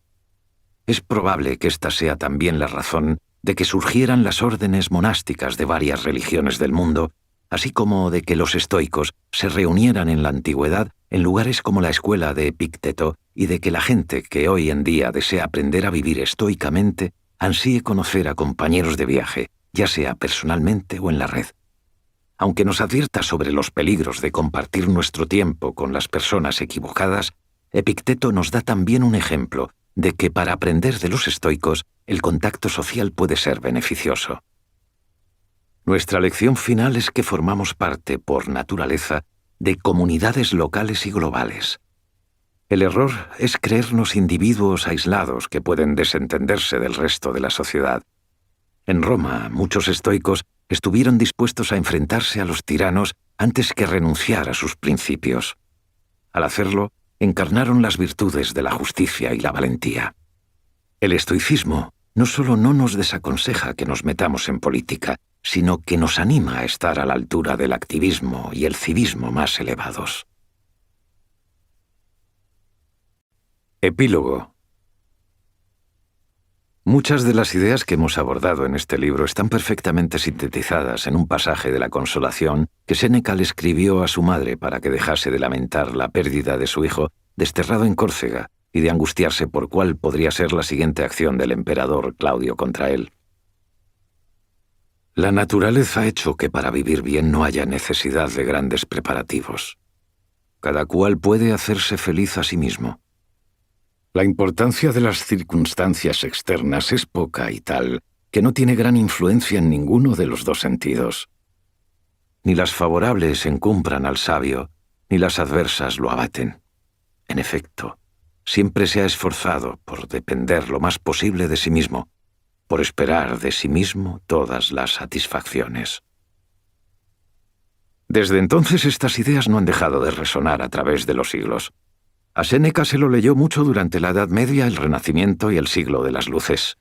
Es probable que esta sea también la razón de que surgieran las órdenes monásticas de varias religiones del mundo, así como de que los estoicos se reunieran en la antigüedad en lugares como la escuela de Epicteto y de que la gente que hoy en día desea aprender a vivir estoicamente ansíe conocer a compañeros de viaje, ya sea personalmente o en la red. Aunque nos advierta sobre los peligros de compartir nuestro tiempo con las personas equivocadas, Epicteto nos da también un ejemplo de que para aprender de los estoicos, el contacto social puede ser beneficioso. Nuestra lección final es que formamos parte, por naturaleza, de comunidades locales y globales. El error es creernos individuos aislados que pueden desentenderse del resto de la sociedad. En Roma, muchos estoicos estuvieron dispuestos a enfrentarse a los tiranos antes que renunciar a sus principios. Al hacerlo, encarnaron las virtudes de la justicia y la valentía. El estoicismo no solo no nos desaconseja que nos metamos en política, sino que nos anima a estar a la altura del activismo y el civismo más elevados. Epílogo. Muchas de las ideas que hemos abordado en este libro están perfectamente sintetizadas en un pasaje de la Consolación que Séneca le escribió a su madre para que dejase de lamentar la pérdida de su hijo desterrado en Córcega y de angustiarse por cuál podría ser la siguiente acción del emperador Claudio contra él. La naturaleza ha hecho que para vivir bien no haya necesidad de grandes preparativos. Cada cual puede hacerse feliz a sí mismo. La importancia de las circunstancias externas es poca y tal que no tiene gran influencia en ninguno de los dos sentidos. Ni las favorables encumbran al sabio, ni las adversas lo abaten. En efecto, siempre se ha esforzado por depender lo más posible de sí mismo, por esperar de sí mismo todas las satisfacciones. Desde entonces estas ideas no han dejado de resonar a través de los siglos. A Séneca se lo leyó mucho durante la Edad Media, el Renacimiento y el siglo de las Luces.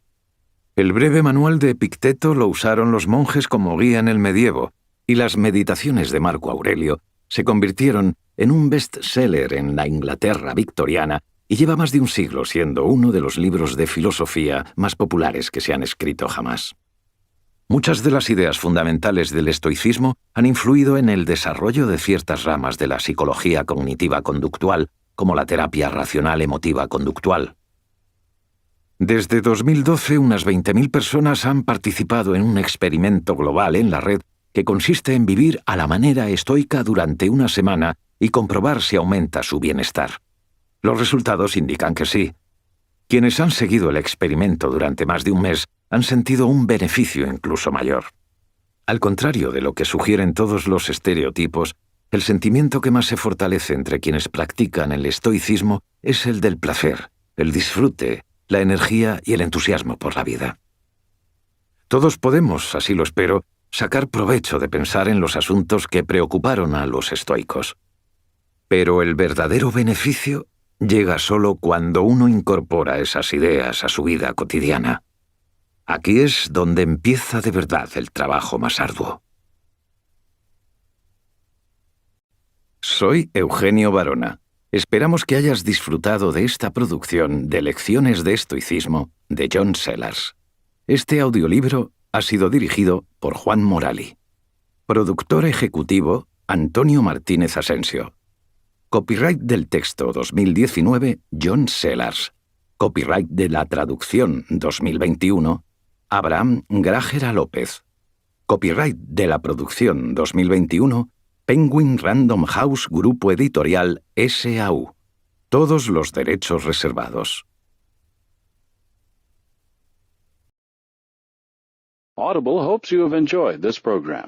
El breve manual de Epicteto lo usaron los monjes como guía en el medievo, y las meditaciones de Marco Aurelio se convirtieron en un bestseller en la Inglaterra victoriana y lleva más de un siglo siendo uno de los libros de filosofía más populares que se han escrito jamás. Muchas de las ideas fundamentales del estoicismo han influido en el desarrollo de ciertas ramas de la psicología cognitiva conductual, como la terapia racional emotiva conductual. Desde 2012, unas 20.000 personas han participado en un experimento global en la red que consiste en vivir a la manera estoica durante una semana y comprobar si aumenta su bienestar. Los resultados indican que sí. Quienes han seguido el experimento durante más de un mes han sentido un beneficio incluso mayor. Al contrario de lo que sugieren todos los estereotipos, el sentimiento que más se fortalece entre quienes practican el estoicismo es el del placer, el disfrute, la energía y el entusiasmo por la vida. Todos podemos, así lo espero, sacar provecho de pensar en los asuntos que preocuparon a los estoicos. Pero el verdadero beneficio llega solo cuando uno incorpora esas ideas a su vida cotidiana. Aquí es donde empieza de verdad el trabajo más arduo. Soy Eugenio Barona. Esperamos que hayas disfrutado de esta producción de Lecciones de Estoicismo de John Sellars. Este audiolibro ha sido dirigido por Juan Morali. Productor ejecutivo, Antonio Martínez Asensio. Copyright del texto 2019, John Sellars. Copyright de la traducción 2021, Abraham Grájera López. Copyright de la producción 2021, Penguin Random House Grupo Editorial S.A.U. Todos los derechos reservados. Audible hopes you have enjoyed this program.